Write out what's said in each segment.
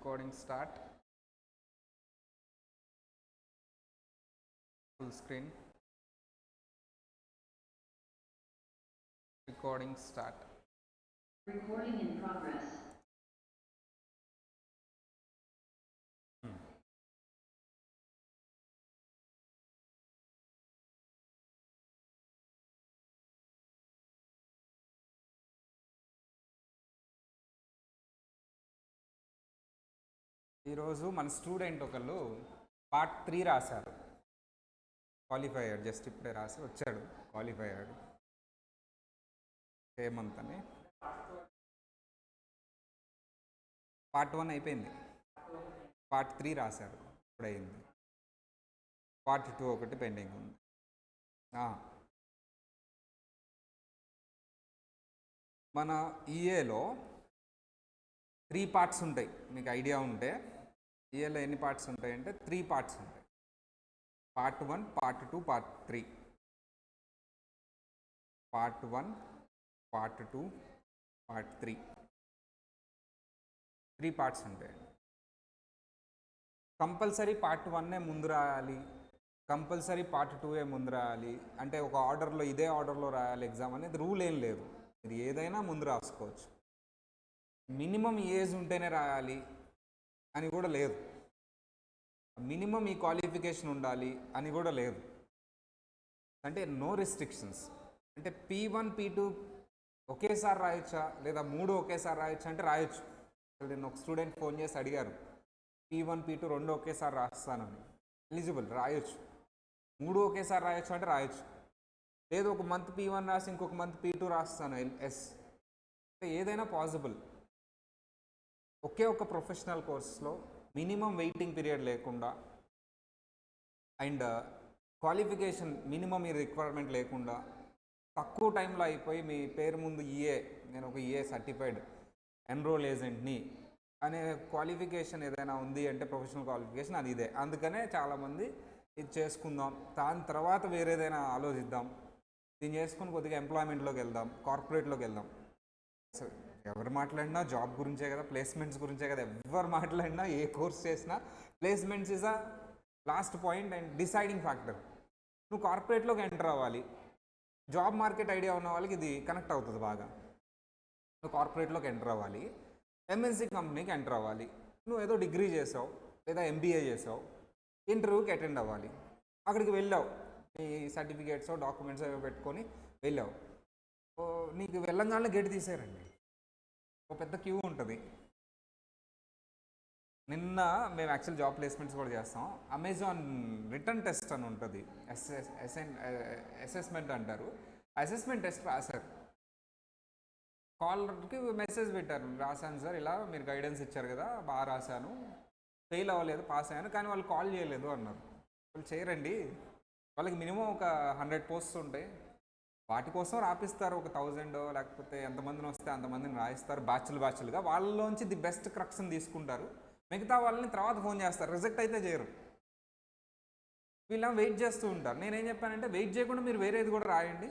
Recording start. Full screen. Recording start. Recording in progress. ఈరోజు మన student ఒకళ్ళు part 3 రాశారు. క్వాలిఫై అయ్యాడు, జస్ట్ ఇప్పుడే రాసి వచ్చాడు, క్వాలిఫై అయ్యాడు. హేమంత్ అని. పార్ట్ 1 అయిపోయింది, పార్ట్ 3 రాశారు, ఇప్పుడైంది. పార్ట్ 2 ఒకటి పెండింగ్ ఉంది. మన ఈఏలో 3 పార్ట్స్ ఉంటాయి. మీకు ఐడియా ఉంటే ఈఏలో ఎన్ని పార్ట్స్ ఉంటాయంటే 3 పార్ట్స్ ఉంటాయి. Part 1, part 2, part 3. Part 1, part 2, part 3. 3 parts ఉంటాయండి. కంపల్సరీ పార్ట్ 1 ముందు రాయాలి, కంపల్సరీ పార్ట్ 2 ముందు రాయాలి. అంటే ఒక ఆర్డర్లో, ఇదే ఆర్డర్లో రాయాలి ఎగ్జామ్ అనేది రూల్ ఏం లేదు. మీరు ఏదైనా ముందు రాసుకోవచ్చు. మినిమం ఏజ్ ఉంటేనే రాయాలి అని కూడా లేదు. మినిమం ఈ క్వాలిఫికేషన్ ఉండాలి అని కూడా లేదు. అంటే నో రిస్ట్రిక్షన్స్. అంటే P1, P2 ఒకేసారి రాయొచ్చా, లేదా 3 ఒకేసారి రాయొచ్చా అంటే రాయొచ్చు. నేను ఒక స్టూడెంట్ ఫోన్ చేసి అడిగారు, P1, P2 2 ఒకేసారి రాస్తానని. ఎలిజిబుల్, రాయొచ్చు. 3 ఒకేసారి రాయొచ్చు అంటే రాయొచ్చు. లేదు ఒక మంత్ P1 రాసి ఇంకొక మంత్ P2 రాస్తాను, ఎస్. ఏదైనా పాసిబుల్. ఒకే ఒక ప్రొఫెషనల్ కోర్స్లో మినిమం వెయిటింగ్ పీరియడ్ లేకుండా అండ్ క్వాలిఫికేషన్ మినిమం ఈ రిక్వైర్మెంట్ లేకుండా తక్కువ టైంలో అయిపోయి మీ పేరు ముందు నేను ఒక ఈఏ సర్టిఫైడ్ ఎన్రోల్ ఏజెంట్ని అనే క్వాలిఫికేషన్ ఏదైనా ఉంది అంటే ప్రొఫెషనల్ క్వాలిఫికేషన్ అది ఇదే. అందుకనే చాలామంది ఇది చేసుకుందాం, దాని తర్వాత వేరేదైనా ఆలోచిద్దాం, దీన్ని చేసుకుని కొద్దిగా ఎంప్లాయ్మెంట్లోకి వెళ్దాం, కార్పొరేట్లోకి వెళ్దాం. సో ఎవరు మాట్లాడినా జాబ్ గురించే కదా, ప్లేస్మెంట్స్ గురించే కదా. ఎవరు మాట్లాడినా, ఏ కోర్స్ చేసినా placements is a last point and deciding factor. నువ్వు కార్పొరేట్లోకి ఎంటర్ అవ్వాలి. జాబ్ మార్కెట్ ఐడియా ఉన్న వాళ్ళకి ఇది కనెక్ట్ అవుతుంది బాగా. నువ్వు కార్పొరేట్లోకి ఎంటర్ అవ్వాలి, ఎంఎన్సీ కంపెనీకి ఎంటర్ అవ్వాలి. నువ్వు ఏదో డిగ్రీ చేసావు లేదా ఎంబీఏ చేసావు, ఇంటర్వ్యూకి అటెండ్ అవ్వాలి. అక్కడికి వెళ్ళావు, నీ సర్టిఫికేట్స్ డాక్యుమెంట్స్ పెట్టుకొని వెళ్ళావు. నీకు వెళ్ళంగానే గేట్ తీసారండి, ఒక పెద్ద క్యూ ఉంటుంది. నిన్న మేము యాక్చువల్ జాబ్ ప్లేస్మెంట్స్ కూడా చేస్తాం. అమెజాన్ రిటర్న్ టెస్ట్ అని ఉంటుంది, అసెస్మెంట్ అంటారు. అసెస్మెంట్ టెస్ట్ రాశారు. కాలర్కి మెసేజ్ పెట్టారు, రాశాను సార్, ఇలా మీరు గైడెన్స్ ఇచ్చారు కదా, బాగా రాశాను, ఫెయిల్ అవ్వలేదు, పాస్ అయ్యాను, కానీ వాళ్ళు కాల్ చేయలేదు అన్నారు. వాళ్ళు చేయరండి, వాళ్ళకి మినిమం ఒక 100 పోస్ట్స్ ఉంటాయి, వాటి కోసం రాపిస్తారు. ఒక 1000 లేకపోతే ఎంతమందిని వస్తే అంతమందిని రాయిస్తారు, బ్యాచ్లుగా. వాళ్ళలోంచి ది బెస్ట్ క్రక్స్ని తీసుకుంటారు, మిగతా వాళ్ళని తర్వాత ఫోన్ చేస్తారు, రిజెక్ట్ అయితే చేయరు. వీళ్ళ వెయిట్ చేస్తూ ఉంటారు. నేనేం చెప్పానంటే వెయిట్ చేయకుండా మీరు వేరేది కూడా రాయండి.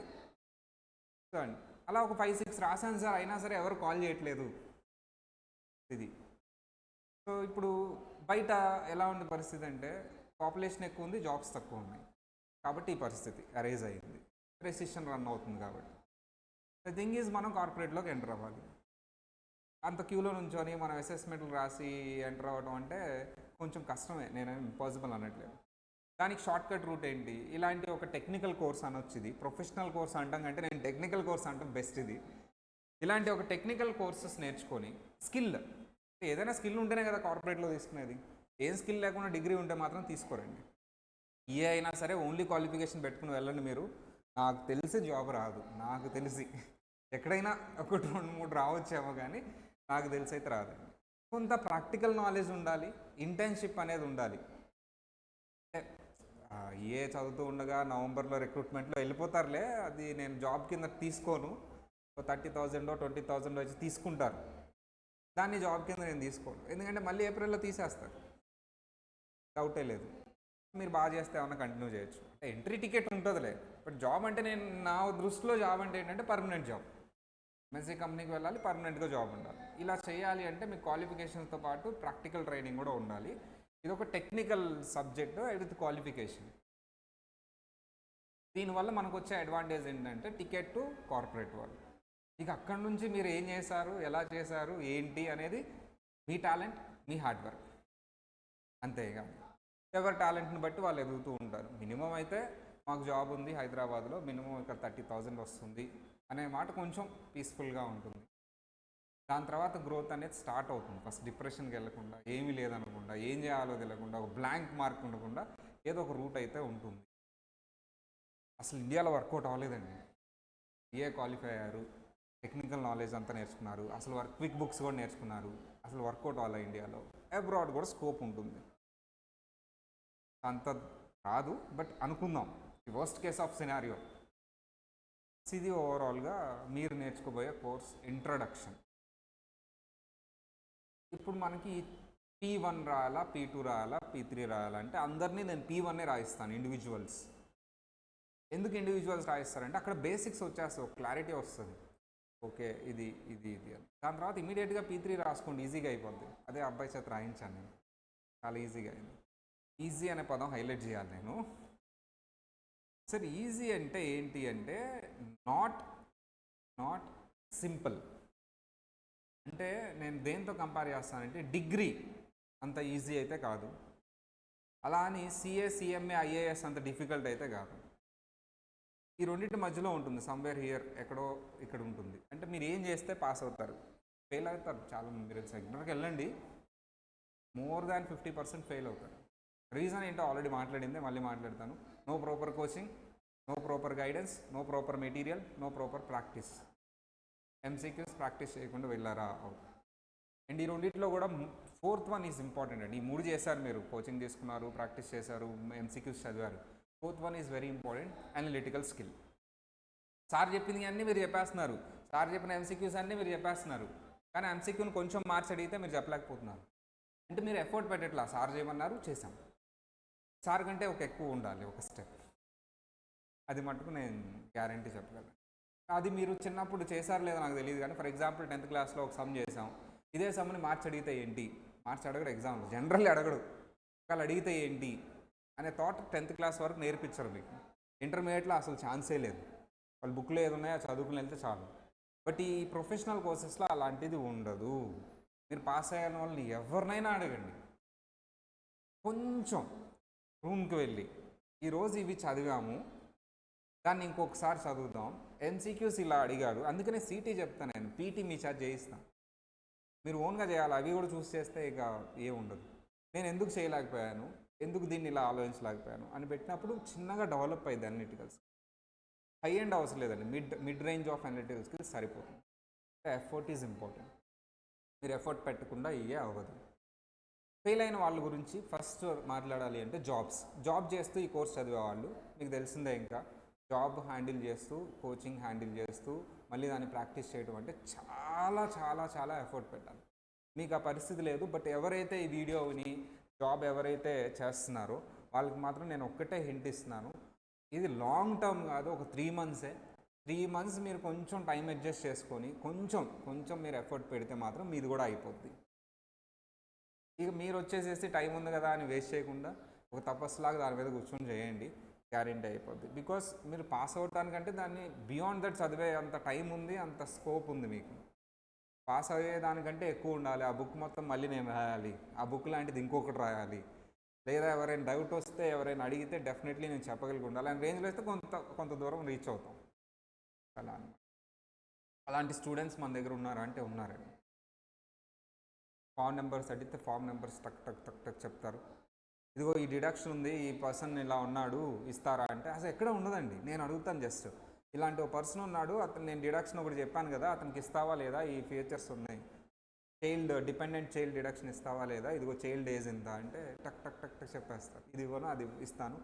చూడండి, అలా ఒక 5-6 రాశాను సార్, అయినా సరే ఎవరు కాల్ చేయట్లేదు. ఇది సో ఇప్పుడు బయట ఎలా ఉంది పరిస్థితి అంటే పాపులేషన్ ఎక్కువ ఉంది, జాబ్స్ తక్కువ ఉన్నాయి, కాబట్టి ఈ పరిస్థితి అరైజ్ అయ్యింది. రెసిషన్ రన్ అవుతుంది కాబట్టి. ద థింగ్ ఈజ్ మనం కార్పొరేట్లోకి ఎంటర్ అవ్వాలి. అంత క్యూలో నుంచొని మనం అసెస్మెంట్లు రాసి ఎంటర్ అవ్వడం అంటే కొంచెం కష్టమే, నేనేం ఇంపాసిబుల్ అనట్లేదు. దానికి షార్ట్ కట్ రూట్ ఏంటి? ఇలాంటి ఒక టెక్నికల్ కోర్స్ అనొచ్చు. ఇది ప్రొఫెషనల్ కోర్స్ అంటాం కంటే నేను టెక్నికల్ కోర్స్ అంటాం బెస్ట్. ఇది ఇలాంటి ఒక టెక్నికల్ కోర్సెస్ నేర్చుకొని స్కిల్, ఏదైనా స్కిల్ ఉంటేనే కదా కార్పొరేట్లో తీసుకునేది. ఏం స్కిల్ లేకుండా డిగ్రీ ఉంటే మాత్రం తీసుకోరండి. ఏ అయినా సరే ఓన్లీ క్వాలిఫికేషన్ పెట్టుకుని వెళ్ళండి. మీరు, నాకు తెలిసి జాబ్ రాదు, నాకు తెలిసి ఎక్కడైనా 1-2-3 రావచ్చేమో, కానీ నాకు తెలిసి అయితే రాదండి. కొంత ప్రాక్టికల్ నాలెడ్జ్ ఉండాలి, ఇంటర్న్షిప్ అనేది ఉండాలి. ఏ చదువుతూ ఉండగా నవంబర్లో రిక్రూట్మెంట్లో వెళ్ళిపోతారులే, అది నేను జాబ్ కింద తీసుకోను. 30,000 20,000 వచ్చి తీసుకుంటారు, దాన్ని జాబ్ కింద నేను తీసుకోను. ఎందుకంటే మళ్ళీ ఏప్రిల్లో తీసేస్తారు, డౌటే లేదు. మీరు బాగా చేస్తే ఏమన్నా కంటిన్యూ చేయొచ్చు, అంటే ఎంట్రీ టికెట్ ఉంటుందిలే. బట్ జాబ్ అంటే నా దృష్టిలో జాబ్ అంటే ఏంటంటే పర్మనెంట్ జాబ్. ఎంఎన్సీ కంపెనీకి వెళ్ళాలి, పర్మనెంట్గా జాబ్ ఉండాలి. ఇలా చేయాలి అంటే మీకు క్వాలిఫికేషన్స్తో పాటు ప్రాక్టికల్ ట్రైనింగ్ కూడా ఉండాలి. ఇది ఒక టెక్నికల్ సబ్జెక్ట్ విత్ క్వాలిఫికేషన్. దీనివల్ల మనకు వచ్చే అడ్వాంటేజ్ ఏంటంటే టికెట్ టు కార్పొరేట్ వాళ్ళు. ఇక అక్కడి నుంచి మీరు ఏం చేశారు, ఎలా చేశారు, ఏంటి అనేది మీ టాలెంట్, మీ హార్డ్ వర్క్, అంతేగాని ఎవరి టాలెంట్ని బట్టి వాళ్ళు ఎదుగుతూ ఉంటారు. మినిమం అయితే మాకు జాబ్ ఉంది హైదరాబాద్లో, మినిమం ఇక్కడ 30,000 వస్తుంది అనే మాట కొంచెం పీస్ఫుల్గా ఉంటుంది. దాని తర్వాత గ్రోత్ అనేది స్టార్ట్ అవుతుంది. ఫస్ట్ డిప్రెషన్కి వెళ్ళకుండా, ఏమీ లేదనకుండా, ఏం చేయాలో తెలియకుండా, ఒక బ్లాంక్ మార్క్ ఉండకుండా ఏదో ఒక రూట్ అయితే ఉంటుంది. అసలు ఇండియాలో వర్కౌట్ అవ్వలేదండి. క్వాలిఫై అయ్యారు, టెక్నికల్ నాలెడ్జ్ అంతా నేర్చుకున్నారు, అసలు క్విక్ బుక్స్ కూడా నేర్చుకున్నారు, అసలు వర్కౌట్ అవ్వాలి. ఇండియాలో అబ్రాడ్ కూడా స్కోప్ ఉంటుంది. అంత రాదు, బట్ అనుకుందాం the worst case of scenario. ఇది ఓవరాల్గా మీరు నేర్చుకోబోయే కోర్స్ ఇంట్రడక్షన్. ఇప్పుడు మనకి P1 రాయాలా, P2 రాయాలా, P3 రాయాలా అంటే అందరినీ నేను P1 రాయిస్తాను ఇండివిజువల్స్. ఎందుకు ఇండివిజువల్స్ రాయిస్తారంటే అక్కడ బేసిక్స్ వచ్చేస్తాయి, ఒక క్లారిటీ వస్తుంది. ఓకే ఇది ఇది ఇది అని. దాని తర్వాత ఇమీడియట్గా P3 రాసుకోండి, ఈజీగా అయిపోద్ది. అదే అబ్బాయి చేత రాయించాను నేను, చాలా ఈజీగా అయింది. ఈజీ అనే పదం హైలైట్ చేయాలి నేను. సరే, ఈజీ అంటే ఏంటి అంటే నాట్ సింపుల్. అంటే నేను దేంతో కంపేర్ చేస్తానంటే డిగ్రీ అంత ఈజీ అయితే కాదు, అలా అని CA, CMA, IAS అంత డిఫికల్ట్ అయితే కాదు. ఈ రెండింటి మధ్యలో ఉంటుంది, సమ్వేర్ హియర్, ఎక్కడో ఇక్కడ ఉంటుంది. అంటే మీరు ఏం చేస్తే పాస్ అవుతారు, ఫెయిల్ అవుతారు చాలామంది. మీరు సెగ్నర్కి వెళ్ళండి, మోర్ దాన్ 50% ఫెయిల్ అవుతారు. రీజన్ ఏంటో ఆల్రెడీ మాట్లాడిందే, మళ్ళీ మాట్లాడతాను. No proper coaching, no proper guidance, no proper material, no proper practice. MCQs practice చేయకుండా వెళ్ళారా? అండ్ ఈ రెండింటిలో కూడా 4th వన్ ఈజ్ ఇంపార్టెంట్ అండి. ఈ 3 చేశారు, మీరు కోచింగ్ తీసుకున్నారు, ప్రాక్టీస్ చేశారు, MCQs చదివారు. 4th one is very important, analytical skill. Sir చెప్పింది అన్నీ మీరు చెప్పేస్తున్నారు, సార్ చెప్పిన MCQs అన్నీ మీరు చెప్పేస్తున్నారు, కానీ MCQని కొంచెం మార్చి అడిగితే మీరు చెప్పలేకపోతున్నారు. అంటే మీరు ఎఫర్ట్ పెట్టట్లా. సార్ చేయమన్నారు, చేశాం. సార్ కంటే ఒక ఎక్కువ ఉండాలి, ఒక స్టెప్. అది మటుకు నేను గ్యారంటీ చెప్పగలను. అది మీరు చిన్నప్పుడు చేశారు లేదో నాకు తెలియదు, కానీ ఫర్ ఎగ్జాంపుల్ 10th క్లాస్లో ఒక సమ్ చేసాం, ఇదే సమ్ని మార్చి అడిగితే ఏంటి, మార్చి అడగడు ఎగ్జామ్లో, జనరల్లీ అడగడు, ఒకవేళ అడిగితే ఏంటి అనే థాట్ 10th క్లాస్ వరకు నేర్పించరు మీకు. ఇంటర్మీడియట్లో అసలు ఛాన్సే లేదు. వాళ్ళు బుక్లో ఏది ఉన్నాయో చదువుకుని వెళ్తే చాలు. బట్ ఈ ప్రొఫెషనల్ కోర్సెస్లో అలాంటిది ఉండదు. మీరు పాస్ అయ్యే వాళ్ళని ఎవరినైనా అడగండి, కొంచెం రూమ్కి వెళ్ళి ఈరోజు ఇవి చదివాము, దాన్ని ఇంకొకసారి చదువుదాం, MCQs ఇలా అడిగాడు, అందుకనే CT చెప్తాను నేను, PT మీ చేత చేయిస్తాను. మీరు ఓన్గా చేయాలి, అవి కూడా చూస్ చేస్తే ఇక ఏముండదు. నేను ఎందుకు చేయలేకపోయాను, ఎందుకు దీన్ని ఇలా ఆలోచించలేకపోయాను అని పెట్టినప్పుడు చిన్నగా డెవలప్ అయ్యింది అనలిటికల్ స్కిల్స్. హై ఎండ్ అవసరం లేదండి, mid range of analytical skills సరిపోతుంది. Effort is important. మీరు ఎఫర్ట్ పెట్టకుండా ఇవే అవ్వదు. ఫెయిల్ అయిన వాళ్ళ గురించి ఫస్ట్ మాట్లాడాలి అంటే జాబ్ చేస్తూ ఈ కోర్స్ చదివే వాళ్ళు, మీకు తెలిసిందే, ఇంకా జాబ్ హ్యాండిల్ చేస్తూ, కోచింగ్ హ్యాండిల్ చేస్తూ, మళ్ళీ దాన్ని ప్రాక్టీస్ చేయడం అంటే చాలా చాలా చాలా ఎఫర్ట్ పెట్టాలి. మీకు ఆ పరిస్థితి లేదు. బట్ ఎవరైతే ఈ వీడియో విని జాబ్ ఎవరైతే చేస్తున్నారో వాళ్ళకి మాత్రం నేను ఒక్కటే హింట్ ఇస్తున్నాను, ఇది లాంగ్ టర్మ్ కాదు, ఒక 3 మంత్సే. 3 మంత్స్ మీరు కొంచెం టైం అడ్జస్ట్ చేసుకొని కొంచెం మీరు ఎఫర్ట్ పెడితే మాత్రం మీది కూడా అయిపోద్ది. ఇక మీరు వచ్చేసేసి టైం ఉంది కదా అని వేస్ట్ చేయకుండా ఒక తపస్సులాగా దాని మీద కూర్చొని చేయండి, గ్యారెంటీ అయిపోద్ది. బికాస్ మీరు పాస్ అవడానికంటే దాన్ని బియాండ్ దట్ చదివే అంత టైం ఉంది, అంత స్కోప్ ఉంది మీకు. పాస్ అయ్యేదానికంటే ఎక్కువ ఉండాలి. ఆ బుక్ మొత్తం మళ్ళీ నేను రాయాలి, ఆ బుక్ లాంటిది ఇంకొకటి రాయాలి, లేదా ఎవరైనా డౌట్ వస్తే ఎవరైనా అడిగితే డెఫినెట్లీ నేను చెప్పగలిగి ఉండాలి అని రేంజ్లో అయితే కొంత దూరం రీచ్ అవుతాం. అలా అన్నమాట. అలాంటి స్టూడెంట్స్ మన దగ్గర ఉన్నారా అంటే ఉన్నారండి. ఫామ్ నెంబర్స్ అడిగితే ఫామ్ నెంబర్స్ టక్ టక్ టక్ టక్ చెప్తారు. ఇదిగో ఈ డిడక్షన్ ఉంది, ఈ పర్సన్ ఇలా ఉన్నాడు, ఇస్తారా అంటే అసలు ఎక్కడ ఉండదండి. నేను అడుగుతాను జస్ట్, ఇలాంటి ఒక పర్సన్ ఉన్నాడు, అతను నేను డిడక్షన్ ఒకటి చెప్పాను కదా, అతనికి ఇస్తావా లేదా, ఈ ఫీచర్స్ ఉన్నాయి, డిపెండెంట్ చైల్డ్ డిడక్షన్ ఇస్తావా లేదా, ఇదిగో చైల్డ్ ఏజ్ ఎంత అంటే టక్ టక్ టక్ టక్ చెప్పేస్తారు. ఇదిగోనో అది ఇస్తాను,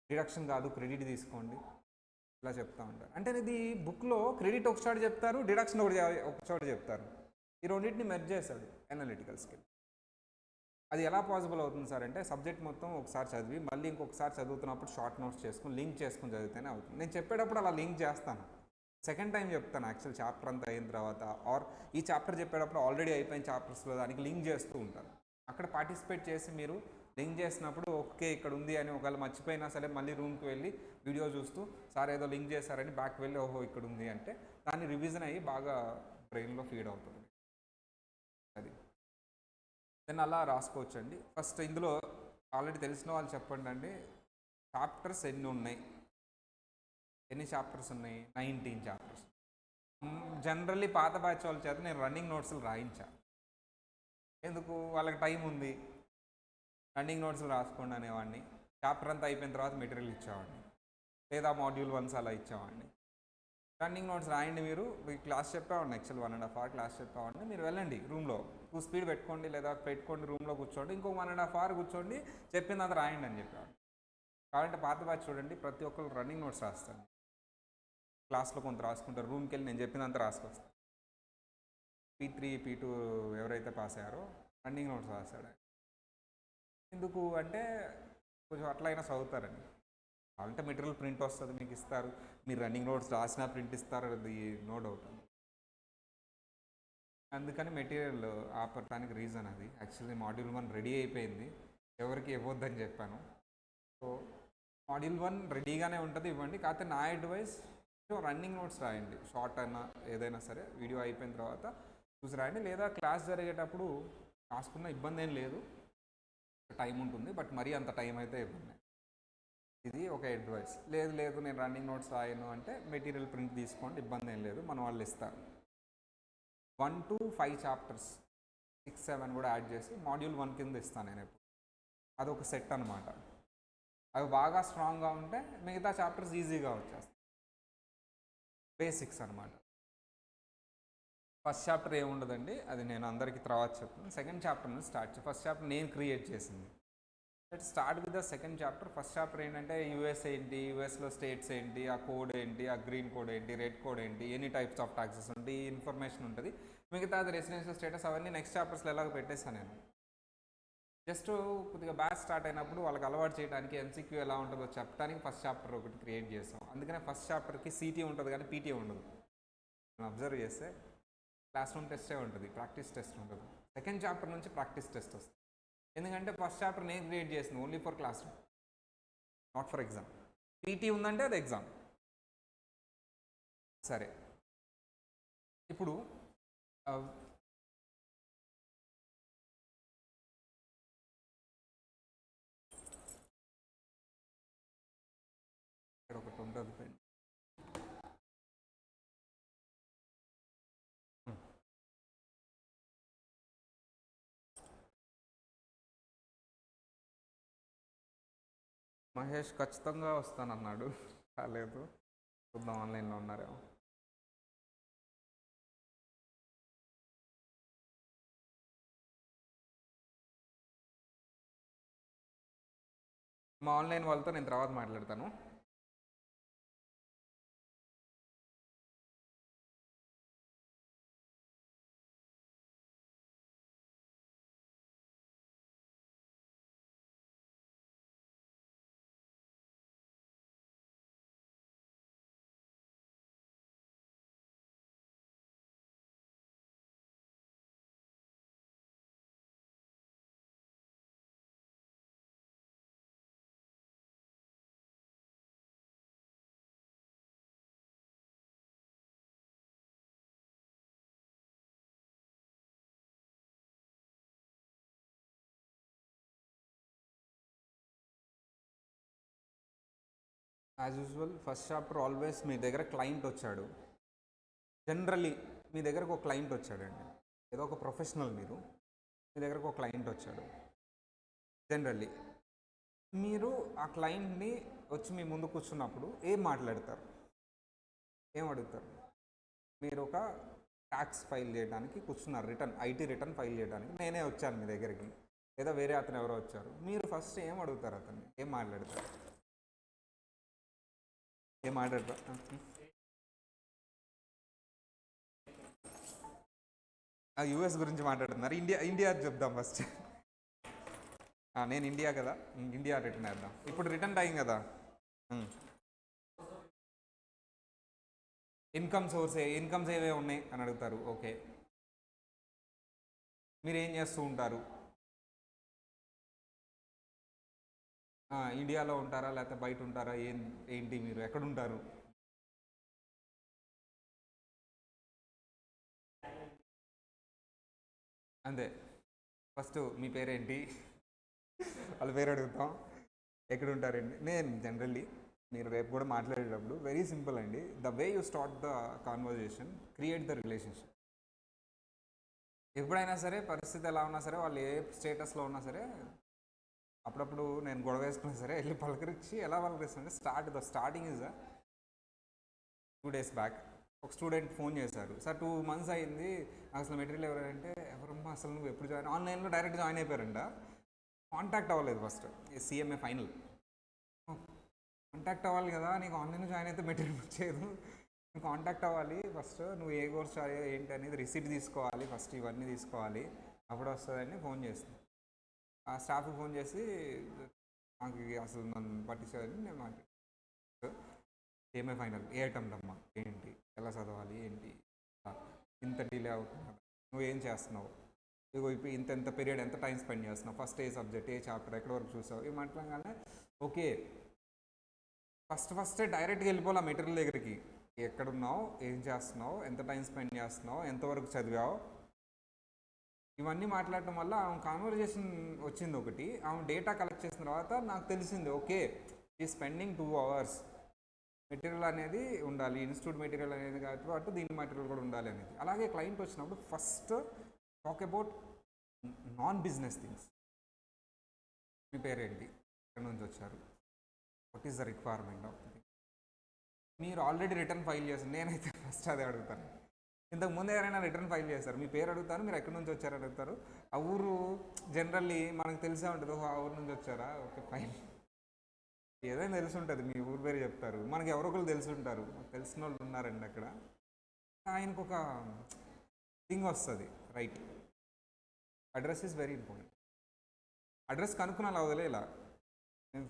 డిడక్షన్ కాదు క్రెడిట్ తీసుకోండి, ఇలా చెప్తా ఉంటారు. అంటే ఇది బుక్లో క్రెడిట్ ఒక చోట చెప్తారు, డిడక్షన్ ఒక చోట చెప్తారు. ఈ రెండింటిని మెర్జ్ చేశాడు అనలిటికల్ స్కిల్. అది ఎలా పాసిబుల్ అవుతుంది సార్ అంటే సబ్జెక్ట్ మొత్తం ఒకసారి చదివి మళ్ళీ ఇంకొకసారి చదువుతున్నప్పుడు షార్ట్ నోట్స్ చేసుకుని లింక్ చేసుకుని చదివితేనే అవుతుంది. నేను చెప్పేటప్పుడు అలా లింక్ చేస్తాను, సెకండ్ టైం చెప్తాను యాక్చువల్ చాప్టర్ అంతా అయిన తర్వాత, ఆర్ ఈ చాప్టర్ చెప్పేటప్పుడు ఆల్రెడీ అయిపోయిన చాప్టర్స్లో దానికి లింక్ చేస్తూ ఉంటాను. అక్కడ పార్టిసిపేట్ చేసి మీరు లింక్ చేసినప్పుడు ఓకే ఇక్కడ ఉంది అని ఒకవేళ మర్చిపోయినా సరే మళ్ళీ రూమ్కి వెళ్ళి వీడియో చూస్తూ సార్ ఏదో లింక్ చేశారని బ్యాక్ వెళ్ళి ఓహో ఇక్కడ ఉంది అంటే దాన్ని రివిజన్ అయ్యి బాగా బ్రెయిన్లో ఫీడ్ అవుతుంది. అది దెన్ అలా రాసుకోవచ్చండి. ఫస్ట్ ఇందులో ఆల్రెడీ తెలిసిన వాళ్ళు చెప్పండి అండి, చాప్టర్స్ ఎన్ని ఉన్నాయి? ఎన్ని చాప్టర్స్ ఉన్నాయి? 19 చాప్టర్స్. జనరల్లీ పాత బ్యాచ్ వాళ్ళ చేత నేను రన్నింగ్ నోట్స్లు రాయించా. ఎందుకు? వాళ్ళకి టైం ఉంది, రన్నింగ్ నోట్స్లు రాసుకోండి అనేవాడిని. చాప్టర్ అంతా అయిపోయిన తర్వాత మెటీరియల్ ఇచ్చేవాడిని, లేదా మాడ్యూల్ 1 అలా ఇచ్చేవాడిని. రన్నింగ్ నోట్స్ రాయండి, మీరు క్లాస్ చెప్పేవాడిని, యాక్చువల్ 1.5 hour క్లాస్ చెప్పేవాడిని. మీరు వెళ్ళండి రూమ్లో 2 స్పీడ్ పెట్టుకోండి, లేదా పెట్టుకోండి రూమ్లో కూర్చోండి, ఇంకో 1.5 hour కూర్చోండి, చెప్పిందంతా రాయండి అని చెప్పేవాడిని. కాబట్టి పాత బ్యాచ్ చూడండి, ప్రతి ఒక్కరు రన్నింగ్ నోట్స్ రాస్తాను. క్లాస్లో కొంత రాసుకుంటారు, రూమ్కి వెళ్ళి నేను చెప్పినంత రాసుకొస్తాను. P3 P2 ఎవరైతే పాస్ అయ్యారో రన్నింగ్ నోట్స్ రాస్తాడు. ఎందుకు అంటే కొంచెం అట్లయినా చదువుతారని. అంటే మెటీరియల్ ప్రింట్ వస్తుంది మీకు ఇస్తారు, మీరు రన్నింగ్ నోట్స్ రాసినా ప్రింట్ ఇస్తారు, అది నో డౌట్. అందుకని మెటీరియల్ ఆపడానికి రీజన్ అది. యాక్చువల్లీ మాడ్యూల్ 1 రెడీ అయిపోయింది, ఎవరికి ఇవ్వద్దని చెప్పాను. సో మాడ్యూల్ 1 రెడీగానే ఉంటుంది, ఇవ్వండి. కాకపోతే నా అడ్వైస్ రన్నింగ్ నోట్స్ రాయండి, షార్ట్ అయినా ఏదైనా సరే వీడియో అయిపోయిన తర్వాత చూసి రాయండి, లేదా క్లాస్ జరిగేటప్పుడు రాసుకున్న ఇబ్బంది ఏం లేదు, టైం ఉంటుంది, బట్ మరీ అంత టైం అయితే ఇవ్వండి. ఇది ఒక అడ్వైస్. లేదు నేను రన్నింగ్ నోట్స్ రాయను అంటే మెటీరియల్ ప్రింట్ తీసుకోండి, ఇబ్బంది ఏం లేదు, మన వాళ్ళు ఇస్తారు. 1 to 5 చాప్టర్స్ 6, 7 కూడా యాడ్ చేసి మాడ్యూల్ 1 కింద ఇస్తాను నేను ఎప్పుడు. అదొక సెట్ అనమాట. అవి బాగా స్ట్రాంగ్గా ఉంటే మిగతా చాప్టర్స్ ఈజీగా వచ్చేస్తాయి. బేసిక్స్ అనమాట. ఫస్ట్ చాప్టర్ ఏముండదండి, అది నేను అందరికీ తర్వాత చెప్తాను. సెకండ్ చాప్టర్ నుంచి స్టార్ట్. ఫస్ట్ చాప్టర్ నేను క్రియేట్ చేసింది. Let's start with the second chapter. First chapter ఏంటంటే యూఎస్ ఏంటి, యూఎస్లో స్టేట్స్ ఏంటి, ఆ కోడ్ ఏంటి, ఆ గ్రీన్ కోడ్ ఏంటి, రెడ్ కోడ్ ఏంటి, ఎన్ని టైప్స్ ఆఫ్ టాక్సెస్ ఉంటాయి, ఈ ఇన్ఫర్మేషన్ ఉంటుంది. మిగతా అది రెసిడెన్షియల్ స్టేటస్ అవన్నీ నెక్స్ట్ చాప్టర్స్లో ఎలాగో పెట్టేస్తాను నేను. జస్ట్ కొద్దిగా బ్యాచ్ స్టార్ట్ అయినప్పుడు వాళ్ళకి అలవాటు చేయడానికి ఎంసీక్యూ ఎలా ఉంటుందో చెప్పడానికి ఫస్ట్ చాప్టర్ ఒకటి క్రియేట్ చేస్తాం. అందుకనే ఫస్ట్ చాప్టర్కి సిటీ ఉంటుంది కానీ పీటీ ఉండదు. నేను అబ్జర్వ్ చేస్తే క్లాస్ రూమ్ టెస్టే ఉంటుంది, ప్రాక్టీస్ టెస్ట్ ఉంటుంది. సెకండ్ చాప్టర్ నుంచి ప్రాక్టీస్ టెస్ట్ వస్తుంది. ఎందుకంటే ఫస్ట్ చాప్టర్ నేను క్రియేట్ చేసింది only for class room, not for exam. PT ఉందంటే అది ఎగ్జామ్. సరే, ఇప్పుడు ఇక్కడ ఒకటి ఉంటుంది ఫ్రెండ్. మహేష్ ఖచ్చితంగా వస్తానన్నాడు, రాలేదు. చూద్దాం ఆన్లైన్లో ఉన్నారేమో. మా ఆన్లైన్ వాళ్ళతో నేను తర్వాత మాట్లాడతాను. As usual first chapter always మీ దగ్గర క్లయింట్ వచ్చాడు. జనరల్లీ మీ దగ్గరకు ఒక క్లయింట్ వచ్చాడండి, ఏదో ఒక ప్రొఫెషనల్, మీరు మీ దగ్గరకు ఒక క్లయింట్ వచ్చాడు. జనరల్లీ మీరు ఆ క్లయింట్ని వచ్చి మీ ముందు కూర్చున్నప్పుడు ఏం మాట్లాడతారు, ఏం అడుగుతారు? మీరు ఒక ట్యాక్స్ ఫైల్ చేయడానికి కూర్చున్నారు, ఐటీ రిటర్న్ ఫైల్ చేయడానికి నేనే వచ్చాను మీ దగ్గరికి, లేదా వేరే అతను ఎవరో వచ్చారు. మీరు ఫస్ట్ ఏం అడుగుతారు? అతన్ని ఏం మాట్లాడతారు? ఏం మాట్లాడతారు? యూఎస్ గురించి మాట్లాడుతున్నారు. ఇండియా చెప్దాం ఫస్ట్. నేను ఇండియా కదా, ఇండియా రిటర్న్ వేద్దాం. ఇప్పుడు రిటర్న్ టైం కదా, ఇన్కమ్స్ ఏవే ఉన్నాయి అని అడుగుతారు. ఓకే, మీరు ఏం చేస్తూ ఉంటారు? ఇండియాలో ఉంటారా లేకపోతే బయట ఉంటారా? ఏంటి మీరు ఎక్కడ ఉంటారు? అంతే. ఫస్ట్ మీ పేరేంటి? వాళ్ళ పేరు అడుగుతాం. ఎక్కడ ఉంటారండి? నేను జనరల్లీ మీరు రేపు కూడా మాట్లాడేటప్పుడు వెరీ సింపుల్ అండి. The way you start the conversation create the relationship. ఎప్పుడైనా సరే పరిస్థితి ఎలా ఉన్నా సరే, వాళ్ళు ఏ స్టేటస్లో ఉన్నా సరే, అప్పుడప్పుడు నేను గొడవ వేసుకున్నా సరే వెళ్ళి పలకరించి ఎలా పలకరిస్తుంటే స్టార్టింగ్ ఇస్ 2 days బ్యాక్ ఒక స్టూడెంట్ ఫోన్ చేశారు. సార్ 2 months అయింది, నాకు అసలు మెటీరియల్ ఎవరంటే, ఎవరమ్మా అసలు నువ్వు ఎప్పుడు జాయిన్? ఆన్లైన్లో డైరెక్ట్ జాయిన్ అయిపోయారంట. కాంటాక్ట్ అవ్వలేదు ఫస్ట్. CMA ఫైనల్ కాంటాక్ట్ అవ్వాలి కదా, నీకు ఆన్లైన్లో జాయిన్ అయితే మెటీరియల్ వచ్చేది. నువ్వు కాంటాక్ట్ అవ్వాలి ఫస్ట్, నువ్వు ఏ కోర్స్ ఏంటి అనేది రిసీట్ తీసుకోవాలి ఫస్ట్, ఇవన్నీ తీసుకోవాలి, అప్పుడు వస్తుందని ఫోన్ చేస్తాను. ఆ స్టాఫ్కి ఫోన్ చేసి నాకు అసలు నన్ను పట్టించేదని నేను మాట్లాడు. CMA ఫైనల్ ఏ అటెంప్ట్ అమ్మా, ఏంటి, ఎలా చదవాలి, ఏంటి, ఇంత డిలే అవుతుంది కదా, నువ్వేం చేస్తున్నావు, ఇగో ఇప్పుడు ఇంత పీరియడ్ ఎంత టైం స్పెండ్ చేస్తున్నావు, ఫస్ట్ ఏ సబ్జెక్ట్, ఏ చాప్టర్, ఎక్కడి వరకు చూసావు, ఇవి మాట్లాడగానే ఓకే ఫస్ట్ డైరెక్ట్గా వెళ్ళిపోవాలి ఆ మెటీరియల్ దగ్గరికి. ఎక్కడున్నావు, ఏం చేస్తున్నావు, ఎంత టైం స్పెండ్ చేస్తున్నావు, ఎంతవరకు చదివావు, ఇవన్నీ మాట్లాడటం వల్ల ఆమె కాన్వర్జేషన్ వచ్చింది ఒకటి. ఆమె డేటా కలెక్ట్ చేసిన తర్వాత నాకు తెలిసింది, ఓకే ఈ స్పెండింగ్ 2 hours మెటీరియల్ అనేది ఉండాలి, ఇన్స్టిట్యూట్ మెటీరియల్ అనేది కాబట్టి దీని మెటీరియల్ కూడా ఉండాలి అనేది. అలాగే క్లయింట్ వచ్చినప్పుడు first talk about non business things. మీ పేరేంటి, ఎక్కడి నుంచి వచ్చారు, what is the requirement of thing. మీరు ఆల్రెడీ రిటర్న్ ఫైల్ చేస్తారు, నేనైతే ఫస్ట్ అదే అడుగుతాను. ఇంతకు ముందు ఎవరైనా రిటర్న్ ఫైల్ చేస్తారు, మీ పేరు అడుగుతారు, మీరు ఎక్కడి నుంచి వచ్చారు అడుగుతారు. ఆ ఊరు జనరల్లీ మనకు తెలిసే ఉంటుంది, ఆ ఊరు నుంచి వచ్చారా, ఓకే ఫైన్, ఏదైనా తెలిసి ఉంటుంది, మీ ఊరు పేరు చెప్తారు. మనకి ఎవరో ఒకరు తెలిసి ఉంటారు, తెలిసిన వాళ్ళు ఉన్నారండి అక్కడ. ఆయనకు ఒక థింగ్ వస్తుంది, right, address is very important. Address కనుక్కున్నా వదిలేలా, నేను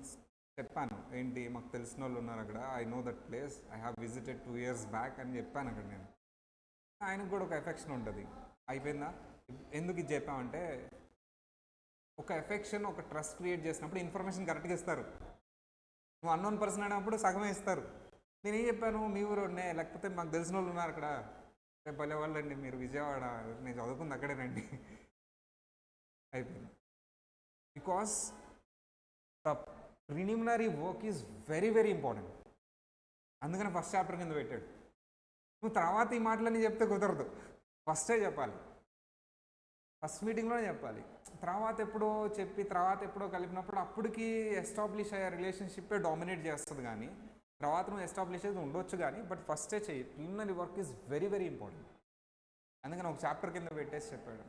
చెప్పాను ఏంటి మాకు తెలిసిన వాళ్ళు ఉన్నారు అక్కడ, I know that place, I have visited 2 years back అని చెప్పాను అక్కడ. నేను ఆయనకు కూడా ఒక ఎఫెక్షన్ ఉంటుంది. అయిపోయిందా? ఎందుకు ఇది చెప్పామంటే, ఒక ఎఫెక్షన్, ఒక ట్రస్ట్ క్రియేట్ చేసినప్పుడు ఇన్ఫర్మేషన్ కరెక్ట్గా ఇస్తారు. నువ్వు అన్నోన్ పర్సన్ అయినప్పుడు సగమే ఇస్తారు. నేనేం చెప్పాను, మీ ఊరునే, లేకపోతే మాకు తెలిసిన వాళ్ళు ఉన్నారు అక్కడ, రేపు భలే వాళ్ళండి మీరు విజయవాడ, నేను చదువుకుంది అక్కడేనండి, అయిపోయింది. Because the preliminary work is very very important. అందుకని ఫస్ట్ చాప్టర్ కింద పెట్టాడు. నువ్వు తర్వాత ఈ మాటలన్నీ చెప్తే కుదరదు, ఫస్టే చెప్పాలి, ఫస్ట్ మీటింగ్లోనే చెప్పాలి. తర్వాత ఎప్పుడో చెప్పి తర్వాత ఎప్పుడో కలిపినప్పుడు అప్పటికి ఎస్టాబ్లిష్ అయ్యే రిలేషన్షిప్పే డామినేట్ చేస్తుంది. కానీ తర్వాత నువ్వు ఎస్టాబ్లిష్ అయితే ఉండొచ్చు కానీ, బట్ ఫస్టే చెయ్యి. Preliminary work is very very important. అందుకని ఒక చాప్టర్ కింద పెట్టేసి చెప్పాడు.